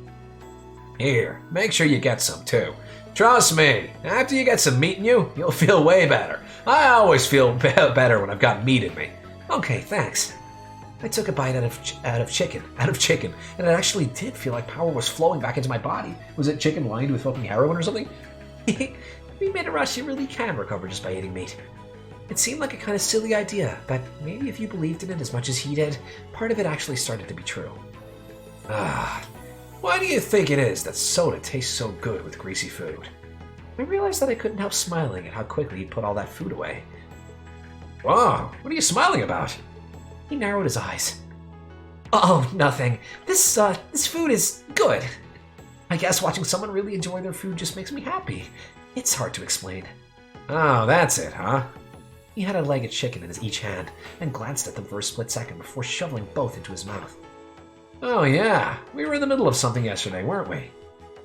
Speaker 1: Here, make sure you get some too. Trust me, after you get some meat in you, you'll feel way better. I always feel better when I've got meat in me. Okay, thanks. I took a bite out of chicken, and it actually did feel like power was flowing back into my body. Was it chicken lined with fucking heroin or something? Maybe Mitarashi really can recover just by eating meat. It seemed like a kind of silly idea, but maybe if you believed in it as much as he did, part of it actually started to be true. Why do you think it is that soda tastes so good with greasy food? I realized that I couldn't help smiling at how quickly he put all that food away. Wow, what are you smiling about? He narrowed his eyes. Oh, nothing. This food is good. I guess watching someone really enjoy their food just makes me happy. It's hard to explain. Oh, that's it, huh? He had a leg of chicken in each hand and glanced at them for a split second before shoveling both into his mouth. Oh yeah, we were in the middle of something yesterday, weren't we?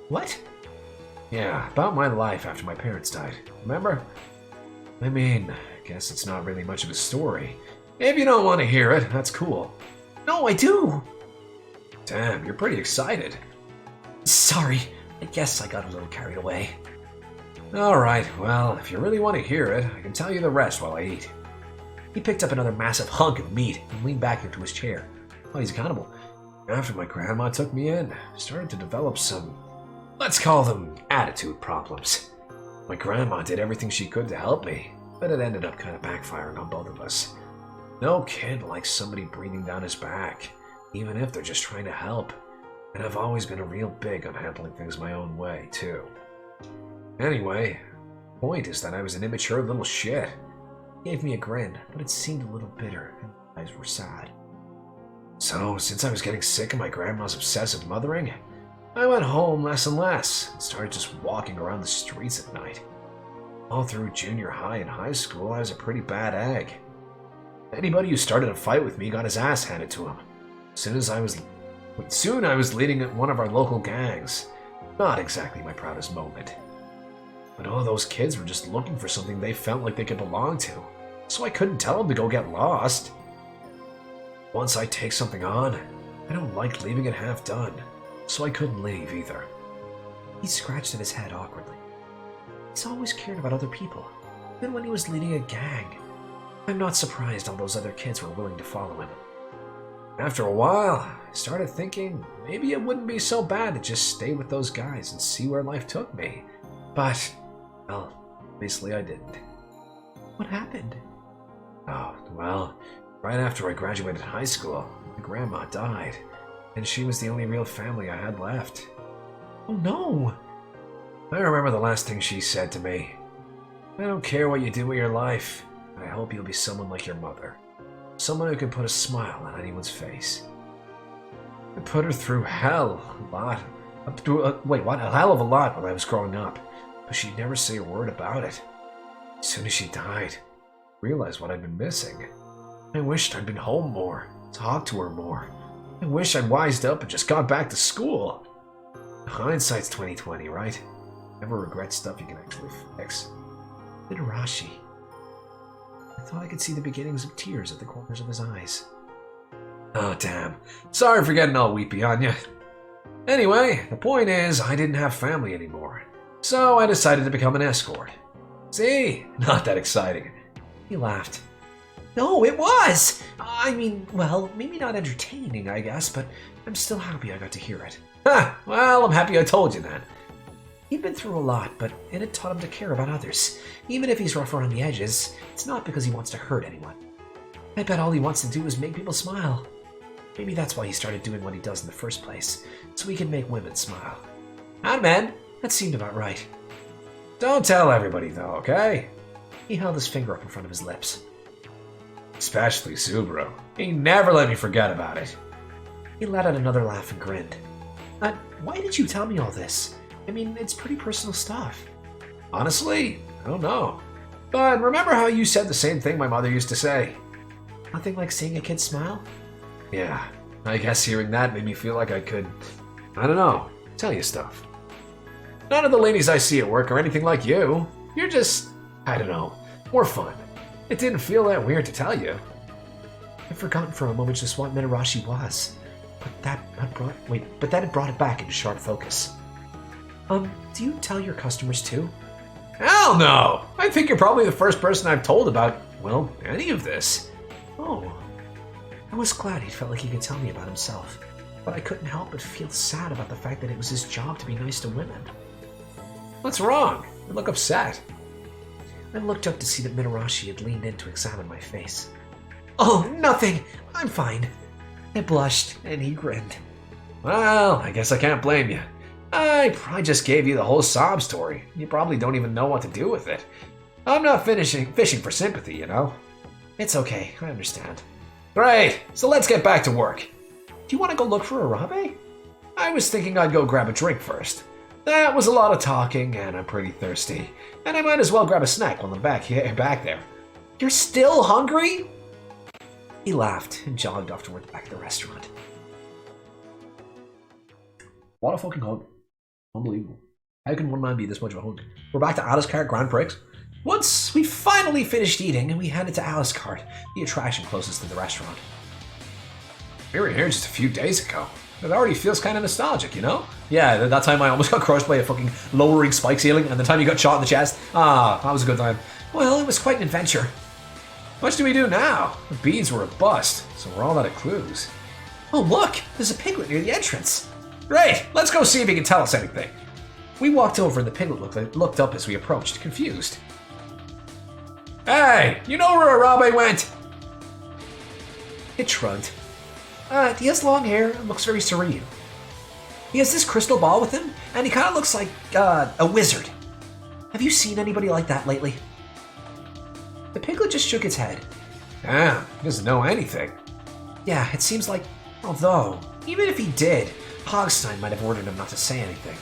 Speaker 1: What? Yeah, about my life after my parents died, remember? I mean, I guess it's not really much of a story. If you don't want to hear it, that's cool. No, I do! Damn, you're pretty excited. Sorry, I guess I got a little carried away. Alright, well, if you really want to hear it, I can tell you the rest while I eat. He picked up another massive hunk of meat and leaned back into his chair. Oh, he's accountable. After my grandma took me in, I started to develop some, let's call them attitude problems. My grandma did everything she could to help me, but it ended up kind of backfiring on both of us. No kid likes somebody breathing down his back, even if they're just trying to help. And I've always been real big on handling things my own way, too. Anyway, the point is that I was an immature little shit. He gave me a grin, but it seemed a little bitter, and his eyes were sad. So, since I was getting sick of my grandma's obsessive mothering, I went home less and less, and started just walking around the streets at night. All through junior high and high school, I was a pretty bad egg. Anybody who started a fight with me got his ass handed to him. Soon I was leading one of our local gangs. Not exactly my proudest moment. But all those kids were just looking for something they felt like they could belong to, so I couldn't tell them to go get lost. Once I take something on, I don't like leaving it half done, so I couldn't leave either. He scratched at his head awkwardly. He's always cared about other people, even when he was leading a gang. I'm not surprised all those other kids were willing to follow him. After a while, I started thinking maybe it wouldn't be so bad to just stay with those guys and see where life took me. But, well, obviously I didn't. What happened? Oh, well, right after I graduated high school, my grandma died, and she was the only real family I had left. Oh no! I remember the last thing she said to me. I don't care what you do with your life, but I hope you'll be someone like your mother. Someone who can put a smile on anyone's face. I put her through hell a lot. A hell of a lot while I was growing up, but she'd never say a word about it. As soon as she died, I realized what I'd been missing. I wished I'd been home more, talked to her more. I wish I'd wised up and just got back to school. Hindsight's 20/20, right? Never regret stuff you can actually fix. Mitarashi. I thought I could see the beginnings of tears at the corners of his eyes. Oh, damn. Sorry for getting all weepy on you. Anyway, the point is, I didn't have family anymore. So I decided to become an escort. See? Not that exciting. He laughed. No, it was! I mean, well, maybe not entertaining, I guess, but I'm still happy I got to hear it. Ha! Well, I'm happy I told you that. He'd been through a lot, but it had taught him to care about others. Even if he's rough around the edges, it's not because he wants to hurt anyone. I bet all he wants to do is make people smile. Maybe that's why he started doing what he does in the first place, so he can make women smile. And men, that seemed about right. Don't tell everybody though, okay? He held his finger up in front of his lips. Especially Subaru. He never let me forget about it. He let out another laugh and grinned. Why did you tell me all this? I mean, it's pretty personal stuff. Honestly, I don't know. But remember how you said the same thing my mother used to say? Nothing like seeing a kid smile? Yeah, I guess hearing that made me feel like I could, I don't know, tell you stuff. None of the ladies I see at work are anything like you. You're just, I don't know, more fun. It didn't feel that weird to tell you. I'd forgotten for a moment just what Mitarashi was. But that had brought it back into sharp focus. Do you tell your customers too? Hell no! I think you're probably the first person I've told about, well, any of this. Oh. I was glad he felt like he could tell me about himself, but I couldn't help but feel sad about the fact that it was his job to be nice to women. What's wrong? You look upset. I looked up to see that Mitarashi had leaned in to examine my face. Oh, nothing! I'm fine. I blushed, and he grinned. Well, I guess I can't blame you. I probably just gave you the whole sob story. You probably don't even know what to do with it. I'm not fishing for sympathy, you know? It's okay, I understand. Great, so let's get back to work. Do you want to go look for Arabe? I was thinking I'd go grab a drink first. That was a lot of talking, and I'm pretty thirsty. And I might as well grab a snack while I'm back there. You're still hungry? He laughed and jogged off toward the back of the restaurant. What a fucking hug. Unbelievable. How can one man be this much of a hug? We're back to Alice Cart Grand Prix. Once we finally finished eating, and we headed to Alice Cart, the attraction closest to the restaurant. We were here just a few days ago. It already feels kind of nostalgic, you know? Yeah, that time I almost got crushed by a fucking lowering spike ceiling, and the time you got shot in the chest. Ah, that was a good time. Well, it was quite an adventure. What do we do now? The beads were a bust, so we're all out of clues. Oh, look! There's a piglet near the entrance. Great! Let's go see if he can tell us anything. We walked over and the piglet looked up as we approached, confused. Hey! You know where Arabe went? It shrugged. He has long hair and looks very serene. He has this crystal ball with him, and he kind of looks like a wizard. Have you seen anybody like that lately? The piglet just shook its head. Ah, he doesn't know anything. Yeah, it seems like, although, even if he did, Hogstein might have ordered him not to say anything.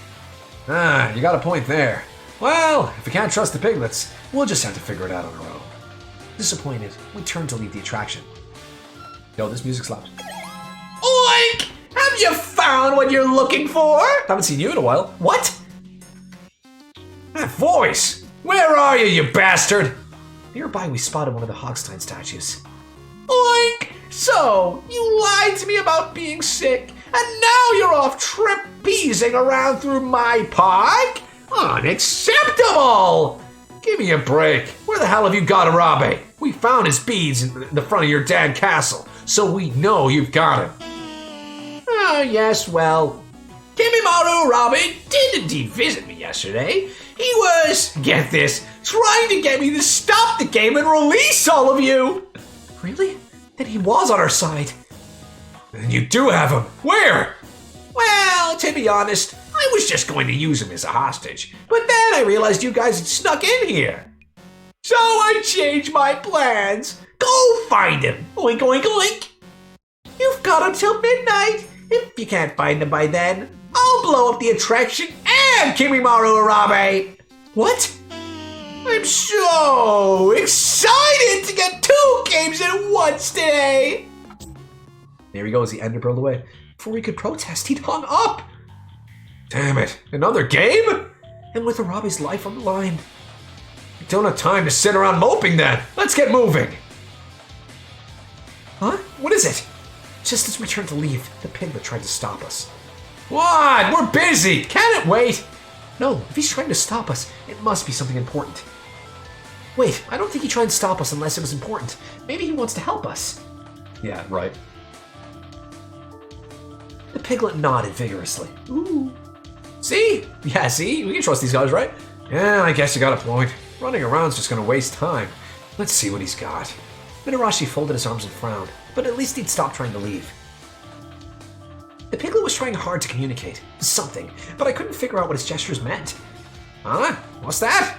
Speaker 1: Ah, you got a point there. Well, if we can't trust the piglets, we'll just have to figure it out on our own. Disappointed, we turned to leave the attraction. Yo, this music slaps. Oink! Have you found what you're looking for? Haven't seen you in a while. What? That voice! Where are you, you bastard? Nearby, we spotted one of the Hogstein statues. Oink! So, you lied to me about being sick, and now you're off trapezing around through my park? Unacceptable! Give me a break. Where the hell have you got Arabe? We found his beads in the front of your damn castle, so we know you've got him. Oh, yes, well, Kimimaro Arabe did indeed visit me yesterday. He was, get this, trying to get me to stop the game and release all of you. Really? Then he was on our side. Then you do have him. Where? Well, to be honest, I was just going to use him as a hostage, but then I realized you guys had snuck in here. So I changed my plans. Go find him. Oink, oink, oink. You've got until midnight. If you can't find him by then, I'll blow up the attraction and Kimimaro Arabe. What? I'm so excited to get 2 games at once today. There he goes, the ender pearled away. Before we could protest, he'd hung up. Damn it, another game? And with Arabe's life on the line. We don't have time to sit around moping then. Let's get moving. Huh? What is it? Just as we turned to leave, the piglet tried to stop us. What? We're busy. Can it wait? No, if he's trying to stop us, it must be something important. Wait, I don't think he tried to stop us unless it was important. Maybe he wants to help us. Yeah, right. The piglet nodded vigorously. Ooh. See? Yeah, see? We can trust these guys, right? Yeah, I guess you got a point. Running around's just gonna waste time. Let's see what he's got. Mitarashi folded his arms and frowned, but at least he'd stopped trying to leave. The piglet was trying hard to communicate something, but I couldn't figure out what his gestures meant. Huh? What's that?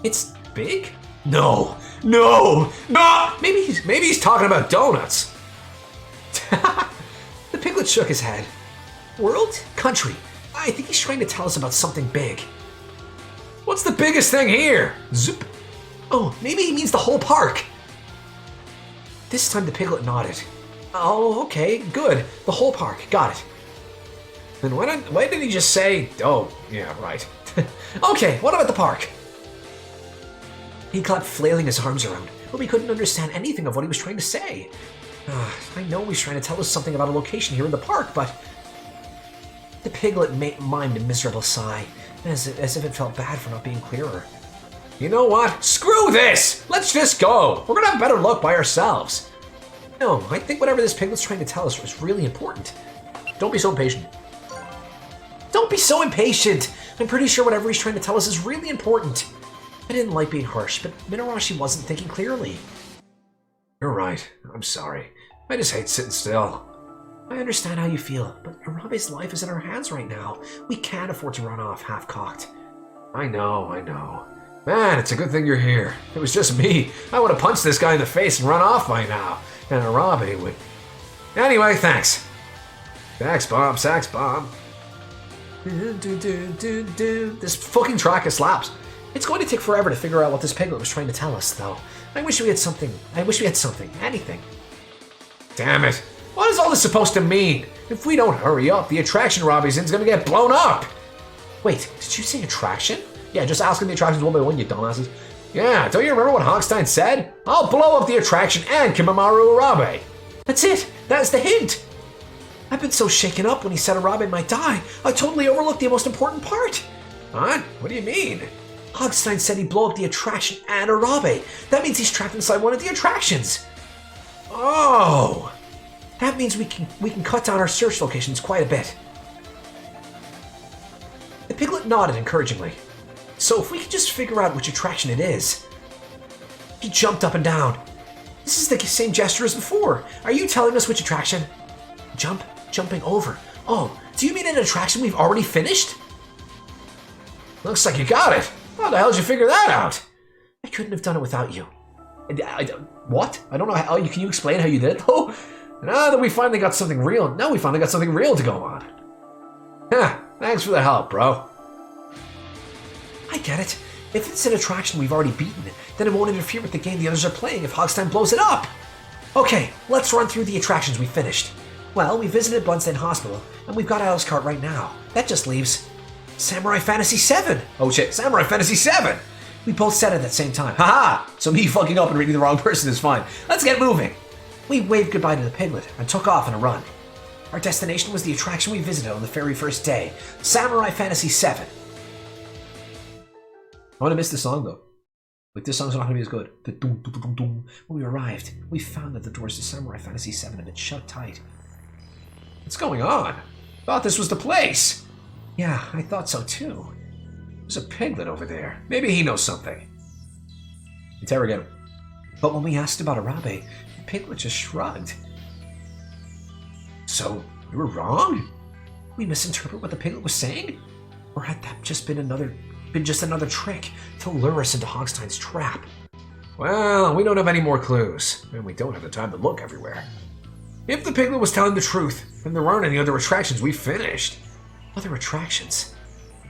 Speaker 1: It's big? No! No! No! Maybe he's talking about donuts. The piglet shook his head. World? Country. I think he's trying to tell us about something big. What's the biggest thing here? Zoop. Oh, maybe he means the whole park. This time the piglet nodded. Oh, okay, good. The whole park, got it. Then why didn't he just say, oh, yeah, right. Okay, what about the park? He kept flailing his arms around, but we couldn't understand anything of what he was trying to say. I know he's trying to tell us something about a location here in the park, but... The piglet mimed a miserable sigh, as if it felt bad for not being clearer. You know what? Screw this! Let's just go! We're gonna have better luck by ourselves. No, I think whatever this piglet's trying to tell us is really important. Don't be so impatient. Don't be so impatient! I'm pretty sure whatever he's trying to tell us is really important. I didn't like being harsh, but Mitarashi wasn't thinking clearly. You're right. I'm sorry. I just hate sitting still. I understand how you feel, but Arabe's life is in our hands right now. We can't afford to run off half-cocked. I know. Man, it's a good thing you're here. If it was just me, I would have punched this guy in the face and run off by now. And Arabe would... Anyway, thanks. Sax bomb. This fucking track is slaps. It's going to take forever to figure out what this piglet was trying to tell us, though. I wish we had something. Anything. Damn it. What is all this supposed to mean? If we don't hurry up, the attraction Robbie's in's gonna get blown up. Wait, did you say attraction? Yeah, just asking the attractions one by one, you dumbasses. Yeah, don't you remember what Hogstein said? I'll blow up the attraction and Kimimaro Arabe. That's it. That's the hint. I've been so shaken up when he said Arabe might die, I totally overlooked the most important part. Huh? What do you mean? Hogstein said he'd blow up the attraction and Arabe. That means he's trapped inside one of the attractions. Oh. That means we can cut down our search locations quite a bit. The piglet nodded encouragingly. So if we could just figure out which attraction it is. He jumped up and down. This is the same gesture as before. Are you telling us which attraction? Jumping over. Oh, do you mean an attraction we've already finished? Looks like you got it. How the hell did you figure that out? I couldn't have done it without you. What? I don't know how. Can you explain how you did it, though? Now that we finally got something real. Now we finally got something real to go on. Yeah, thanks for the help, bro. I get it. If it's an attraction we've already beaten, then it won't interfere with the game the others are playing if Hogstein blows it up. Okay, let's run through the attractions we finished. Well, we visited Bloodstained Hospital, and we've got Alice Cart right now. That just leaves Samurai Fantasy 7. Oh shit, Samurai Fantasy 7! We both said it at the same time. Haha! So me fucking up and reading the wrong person is fine. Let's get moving. We waved goodbye to the piglet and took off on a run. Our destination was the attraction we visited on the very first day, Samurai Fantasy 7. I want to miss this song though. Like, this song's not going to be as good. The dum, dum, dum, dum. When we arrived, we found that the doors to Samurai Fantasy 7 had been shut tight. What's going on? Thought this was the place. Yeah, I thought so too. There's a piglet over there. Maybe he knows something. Interrogate him. But when we asked about Arabe, the piglet just shrugged. So, we were wrong? We misinterpret what the piglet was saying? Or had that just been just another trick to lure us into Hogstein's trap? Well, we don't have any more clues, and we don't have the time to look everywhere. If the piglet was telling the truth, then there aren't any other attractions we finished. Other attractions?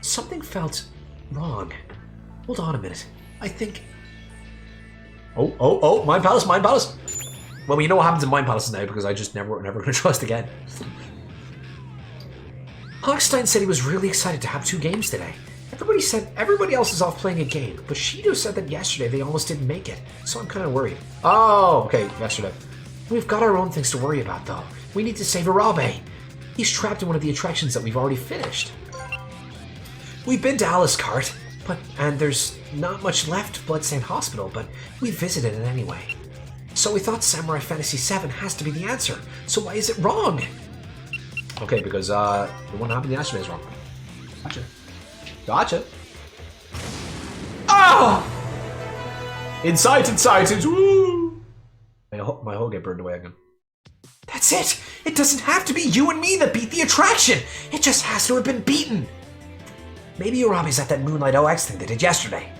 Speaker 1: Something felt wrong. Hold on a minute. I think... Oh, Mind Palace, Mind Palace! Well, you know what happens in Mind Palaces now, because I just never gonna trust again. Hogstein said he was really excited to have 2 games today. Everybody else is off playing a game, but Shido said that yesterday they almost didn't make it, so I'm kind of worried. Oh, okay, yesterday. We've got our own things to worry about, though. We need to save Arabe. He's trapped in one of the attractions that we've already finished. We've been to Alice Cart, and there's not much left of Bloodstained Hospital, but we visited it anyway. So we thought Samurai Fantasy 7 has to be the answer, so why is it wrong? Okay, because the one that happened yesterday is wrong. Gotcha. Oh! Inside, woo! My whole get burned away again. That's it! It doesn't have to be you and me that beat the attraction! It just has to have been beaten! Maybe Urabe's at that Moonlight OX thing they did yesterday.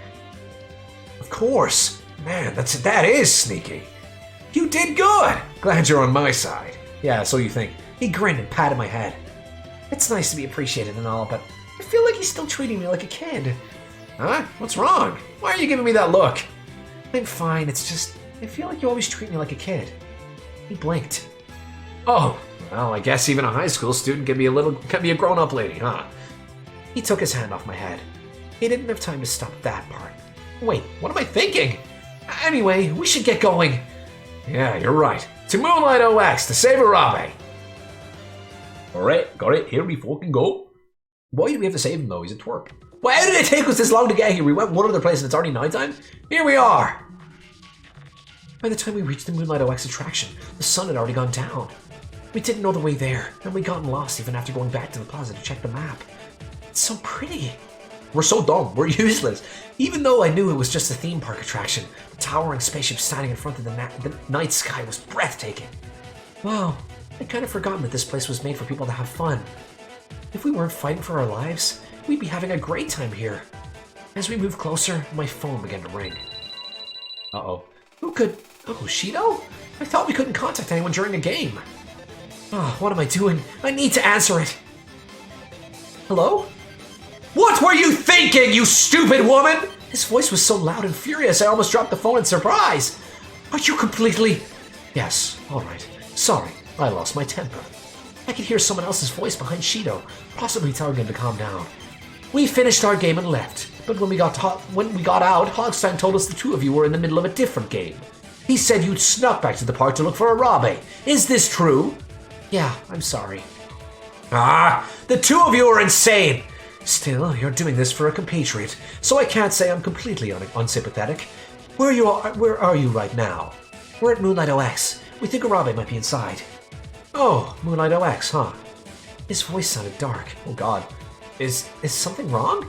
Speaker 1: Of course! Man, that is sneaky. You did good! Glad you're on my side. Yeah, so you think. He grinned and patted my head. It's nice to be appreciated and all, but I feel like he's still treating me like a kid. Huh? What's wrong? Why are you giving me that look? I'm fine, it's just, I feel like you always treat me like a kid. He blinked. Oh, well, I guess even a high school student can be a grown-up lady, huh? He took his hand off my head. He didn't have time to stop that part. Wait, what am I thinking? Anyway, we should get going. Yeah, you're right. To Moonlight OX to save Arabe. Alright, got it. Here we fucking go. Why do we have to save him though? He's a twerp. Why did it take us this long to get here? We went one other place and it's already nighttime? Here we are! By the time we reached the Moonlight OX attraction, the sun had already gone down. We didn't know the way there, and we gotten lost even after going back to the plaza to check the map. It's so pretty. We're so dumb. We're useless. Even though I knew it was just a theme park attraction, the towering spaceship standing in front of the night sky was breathtaking. Wow, I'd kind of forgotten that this place was made for people to have fun. If we weren't fighting for our lives, we'd be having a great time here. As we moved closer, my phone began to ring. Uh-oh. Who could... Oh, Shido? I thought we couldn't contact anyone during a game. Oh, what am I doing? I need to answer it. Hello? What were you thinking, you stupid woman? His voice was so loud and furious I almost dropped the phone in surprise. Are you completely... Yes, alright. Sorry, I lost my temper. I could hear someone else's voice behind Shido, possibly telling him to calm down. We finished our game and left, but when we got out, Hogstein told us the two of you were in the middle of a different game. He said you'd snuck back to the park to look for Arabe. Is this true? Yeah, I'm sorry. Ah, the two of you are insane! Still, you're doing this for a compatriot, so I can't say I'm completely unsympathetic. Where are you right now? We're at Moonlight OX. We think Arabe might be inside. Oh, Moonlight OX, huh? His voice sounded dark. Oh god. Is something wrong?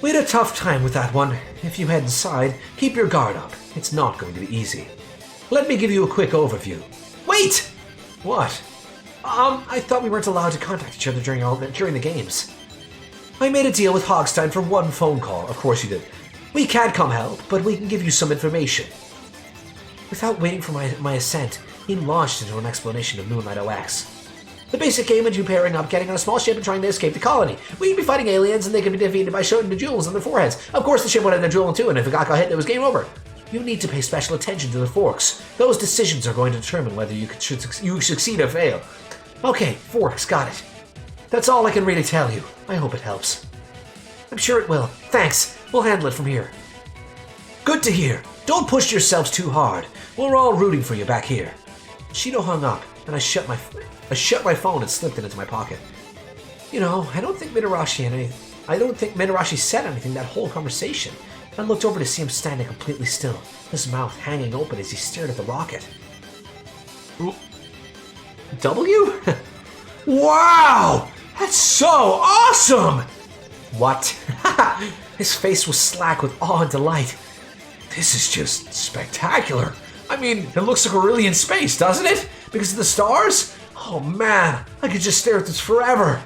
Speaker 1: We had a tough time with that one. If you head inside, keep your guard up. It's not going to be easy. Let me give you a quick overview. Wait! What? I thought we weren't allowed to contact each other during the games. I made a deal with Hogstein for one phone call. Of course you did. We can't come help, but we can give you some information. Without waiting for my assent, he launched into an explanation of Moonlight OX. The basic game is you pairing up, getting on a small ship and trying to escape the colony. We'd be fighting aliens and they can be defeated by shooting the jewels on their foreheads. Of course the ship would have the jewel too, and if it got hit, it was game over. You need to pay special attention to the forks. Those decisions are going to determine whether you succeed or fail. Okay, forks, got it. That's all I can really tell you. I hope it helps. I'm sure it will. Thanks. We'll handle it from here. Good to hear. Don't push yourselves too hard. We're all rooting for you back here. Shido hung up, and I shut my phone and slipped it into my pocket. You know, I don't think Mitarashi said anything that whole conversation. I looked over to see him standing completely still, his mouth hanging open as he stared at the rocket. W? Wow! That's so awesome! What? His face was slack with awe and delight. This is just spectacular. I mean, it looks like we're really in space, doesn't it? Because of the stars? Oh man, I could just stare at this forever.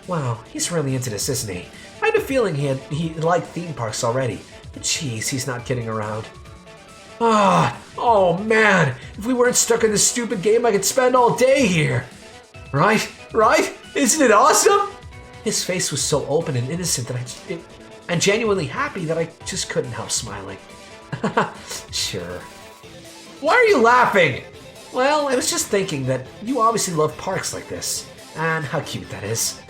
Speaker 1: Wow, he's really into this, isn't he? I had a feeling he liked theme parks already. But jeez, he's not kidding around. Oh man, if we weren't stuck in this stupid game, I could spend all day here. Right? Isn't it awesome? His face was so open and innocent and genuinely happy that I just couldn't help smiling. Sure. Why are you laughing? Well, I was just thinking that you obviously love parks like this, and how cute that is.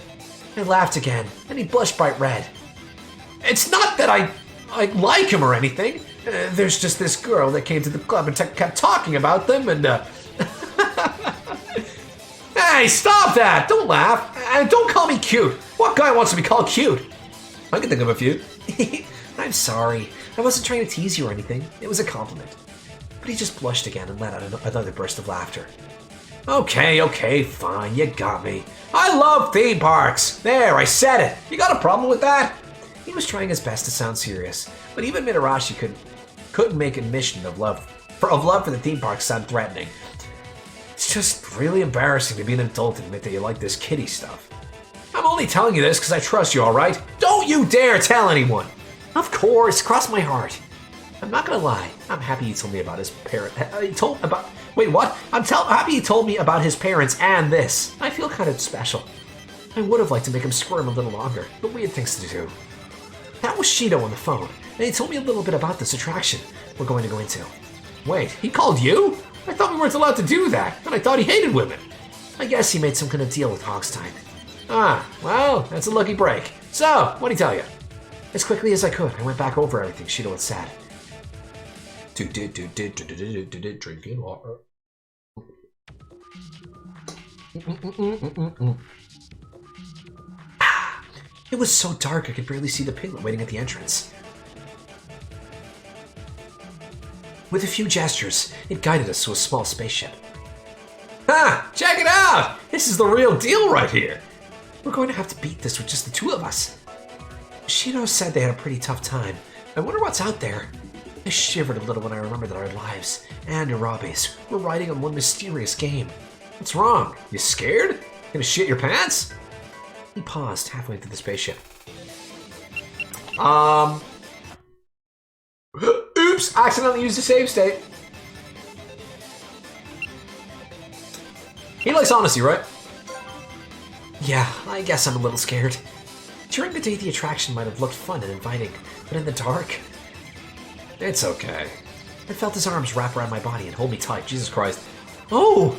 Speaker 1: I laughed again, and he blushed bright red. It's not that I like him or anything. There's just this girl that came to the club and kept talking about them, and Hey, stop that! Don't laugh, and don't call me cute. What guy wants to be called cute? I can think of a few. I'm sorry. I wasn't trying to tease you or anything. It was a compliment. But he just blushed again and let out another burst of laughter. Okay, fine, you got me. I love theme parks. There, I said it. You got a problem with that? He was trying his best to sound serious, but even Mitarashi couldn't make admission of love for the theme park sound threatening. It's just really embarrassing to be an adult and admit that you like this kiddie stuff. I'm only telling you this because I trust you, all right? Don't you dare tell anyone. Of course, cross my heart. I'm not gonna lie. I'm happy he told me about his parents. I'm happy he told me about his parents and this. I feel kind of special. I would have liked to make him squirm a little longer, but we had things to do. That was Shido on the phone, and he told me a little bit about this attraction we're going to go into. Wait, he called you? I thought we weren't allowed to do that, and I thought he hated women. I guess he made some kind of deal with Hogstein. Well, that's a lucky break. So, what'd he tell you? As quickly as I could, I went back over everything Shido had said. Drinking water. It was so dark I could barely see the piglet waiting at the entrance. With a few gestures, it guided us to a small spaceship. Check it out! This is the real deal right here. We're going to have to beat this with just the two of us. Shido said they had a pretty tough time. I wonder what's out there. I shivered a little when I remembered that our lives and Irabe's were riding on one mysterious game. What's wrong? You scared? Gonna shit your pants? He paused halfway through the spaceship. Oops! Accidentally used a save state. He likes honesty, right? Yeah, I guess I'm a little scared. During the day, the attraction might have looked fun and inviting, but in the dark... It's okay. I felt his arms wrap around my body and hold me tight. Jesus Christ. Oh!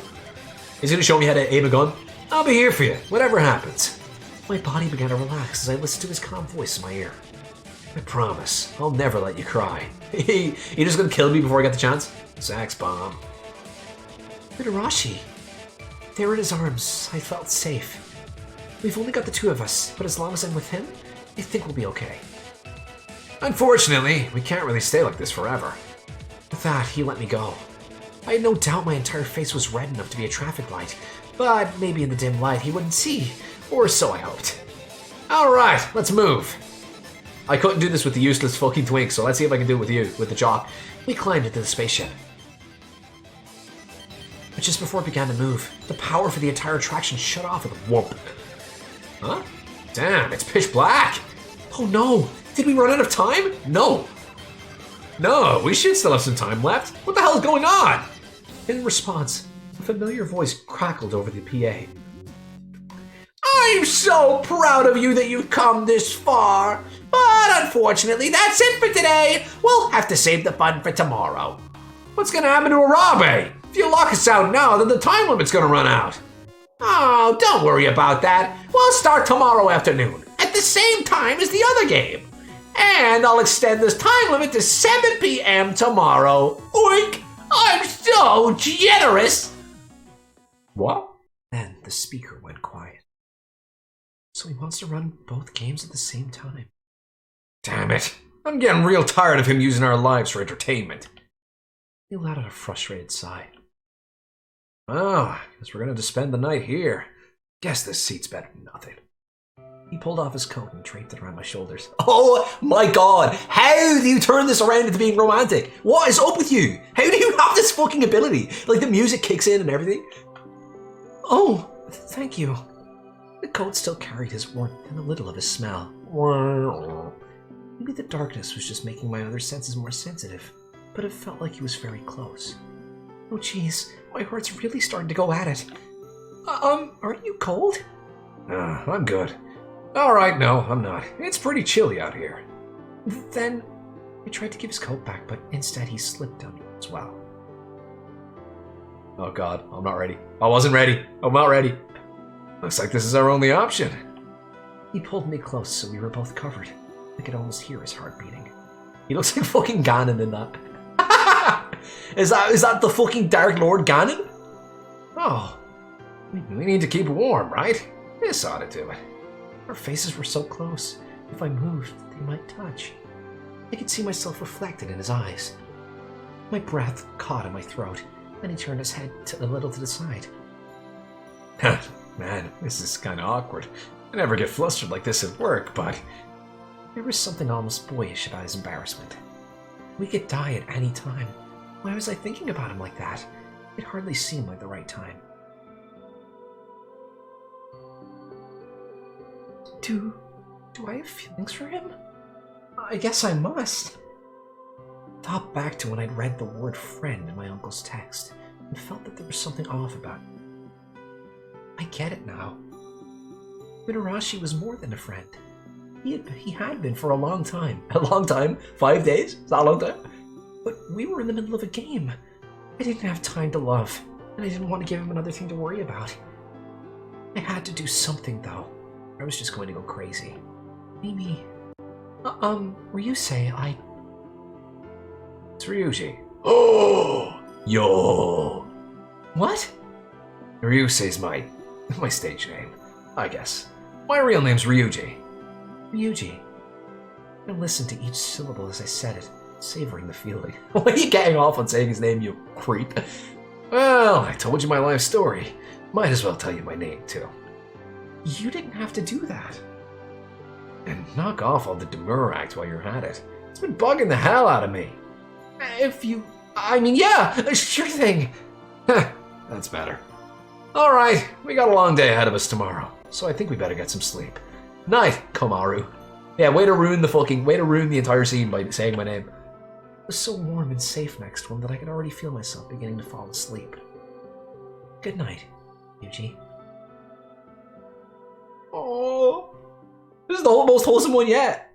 Speaker 1: He's gonna show me how to aim a gun? I'll be here for you, whatever happens. My body began to relax as I listened to his calm voice in my ear. I promise, I'll never let you cry. You just gonna kill me before I get the chance? Sax bomb. Mitarashi. There in his arms, I felt safe. We've only got the two of us, but as long as I'm with him, I think we'll be okay. Unfortunately, we can't really stay like this forever. With that, he let me go. I had no doubt my entire face was red enough to be a traffic light, but maybe in the dim light he wouldn't see, or so I hoped. Alright, let's move. I couldn't do this with the useless fucking twink, so let's see if I can do it with you, with the jock. We climbed into the spaceship. But just before it began to move, the power for the entire attraction shut off with a whoop. Huh? Damn, it's pitch black! Oh no! Did we run out of time? No! No, we should still have some time left. What the hell is going on? In response, a familiar voice crackled over the PA. I'm so proud of you that you've come this far, but unfortunately that's it for today. We'll have to save the fun for tomorrow. What's gonna happen to Arabe? If you lock us out now, then the time limit's gonna run out. Oh, don't worry about that. We'll start tomorrow afternoon, at the same time as the other game. And I'll extend this time limit to 7 p.m. tomorrow. Oink! I'm so generous! What? Then the speaker went quiet. So he wants to run both games at the same time. Damn it. I'm getting real tired of him using our lives for entertainment. He let out a frustrated sigh. Oh, guess we're gonna have to spend the night here. Guess this seat's better than nothing. He pulled off his coat and draped it around my shoulders. Oh my god, how do you turn this around into being romantic? What is up with you? How do you have this fucking ability? Like the music kicks in and everything? Oh, thank you. The coat still carried his warmth and a little of his smell. Maybe the darkness was just making my other senses more sensitive, but it felt like he was very close. Oh jeez, my heart's really starting to go at it. Aren't you cold? I'm good. Alright, no, I'm not. It's pretty chilly out here. Then, I tried to give his coat back, but instead he slipped on me as well. Oh god, I'm not ready. I wasn't ready. I'm not ready. Looks like this is our only option. He pulled me close so we were both covered. I could almost hear his heart beating. He looks like fucking Ganon in that. Is that the fucking Dark Lord Ganon? Oh, we need to keep warm, right? This ought to do it. Our faces were so close. If I moved, they might touch. I could see myself reflected in his eyes. My breath caught in my throat, and he turned his head a little to the side. Man, this is kind of awkward. I never get flustered like this at work, but there was something almost boyish about his embarrassment. We could die at any time. Why was I thinking about him like that? It hardly seemed like the right time. Do I have feelings for him? I guess I must. Thought back to when I'd read the word friend in my uncle's text and felt that there was something off about it. I get it now. Mitarashi was more than a friend. He had been for a long time. A long time? 5 days? Is that a long time? But we were in the middle of a game. I didn't have time to love, and I didn't want to give him another thing to worry about. I had to do something, though. I was just going to go crazy. Maybe... Ryusei, It's Ryuji. Oh! Yo! What? Ryusei's my stage name, I guess. My real name's Ryuji. Ryuji. I listened to each syllable as I said it, savoring the feeling. Why are you getting off on saying his name, you creep? Well, I told you my life story. Might as well tell you my name, too. You didn't have to do that. And knock off all the demure act while you're at it. It's been bugging the hell out of me. Yeah, sure thing. That's better. Alright, we got a long day ahead of us tomorrow, so I think we better get some sleep. Night, Komaru. Yeah, way to ruin the entire scene by saying my name. It was so warm and safe next to him that I could already feel myself beginning to fall asleep. Good night, Yuji. Oh, this is the most wholesome one yet.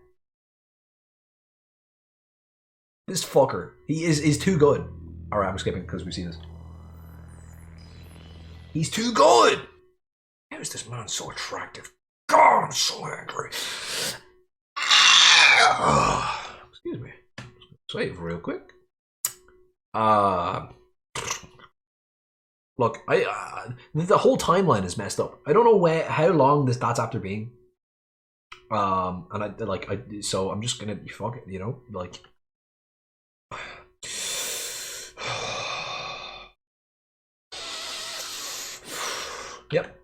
Speaker 1: This fucker, he is too good. Alright, I'm skipping because we've seen this. He's too good! How is this man so attractive? God, I'm so angry. Excuse me. Save real quick. Look, the whole timeline is messed up. I don't know how long that's after being. So I'm just gonna fuck it, you know, like. Yep.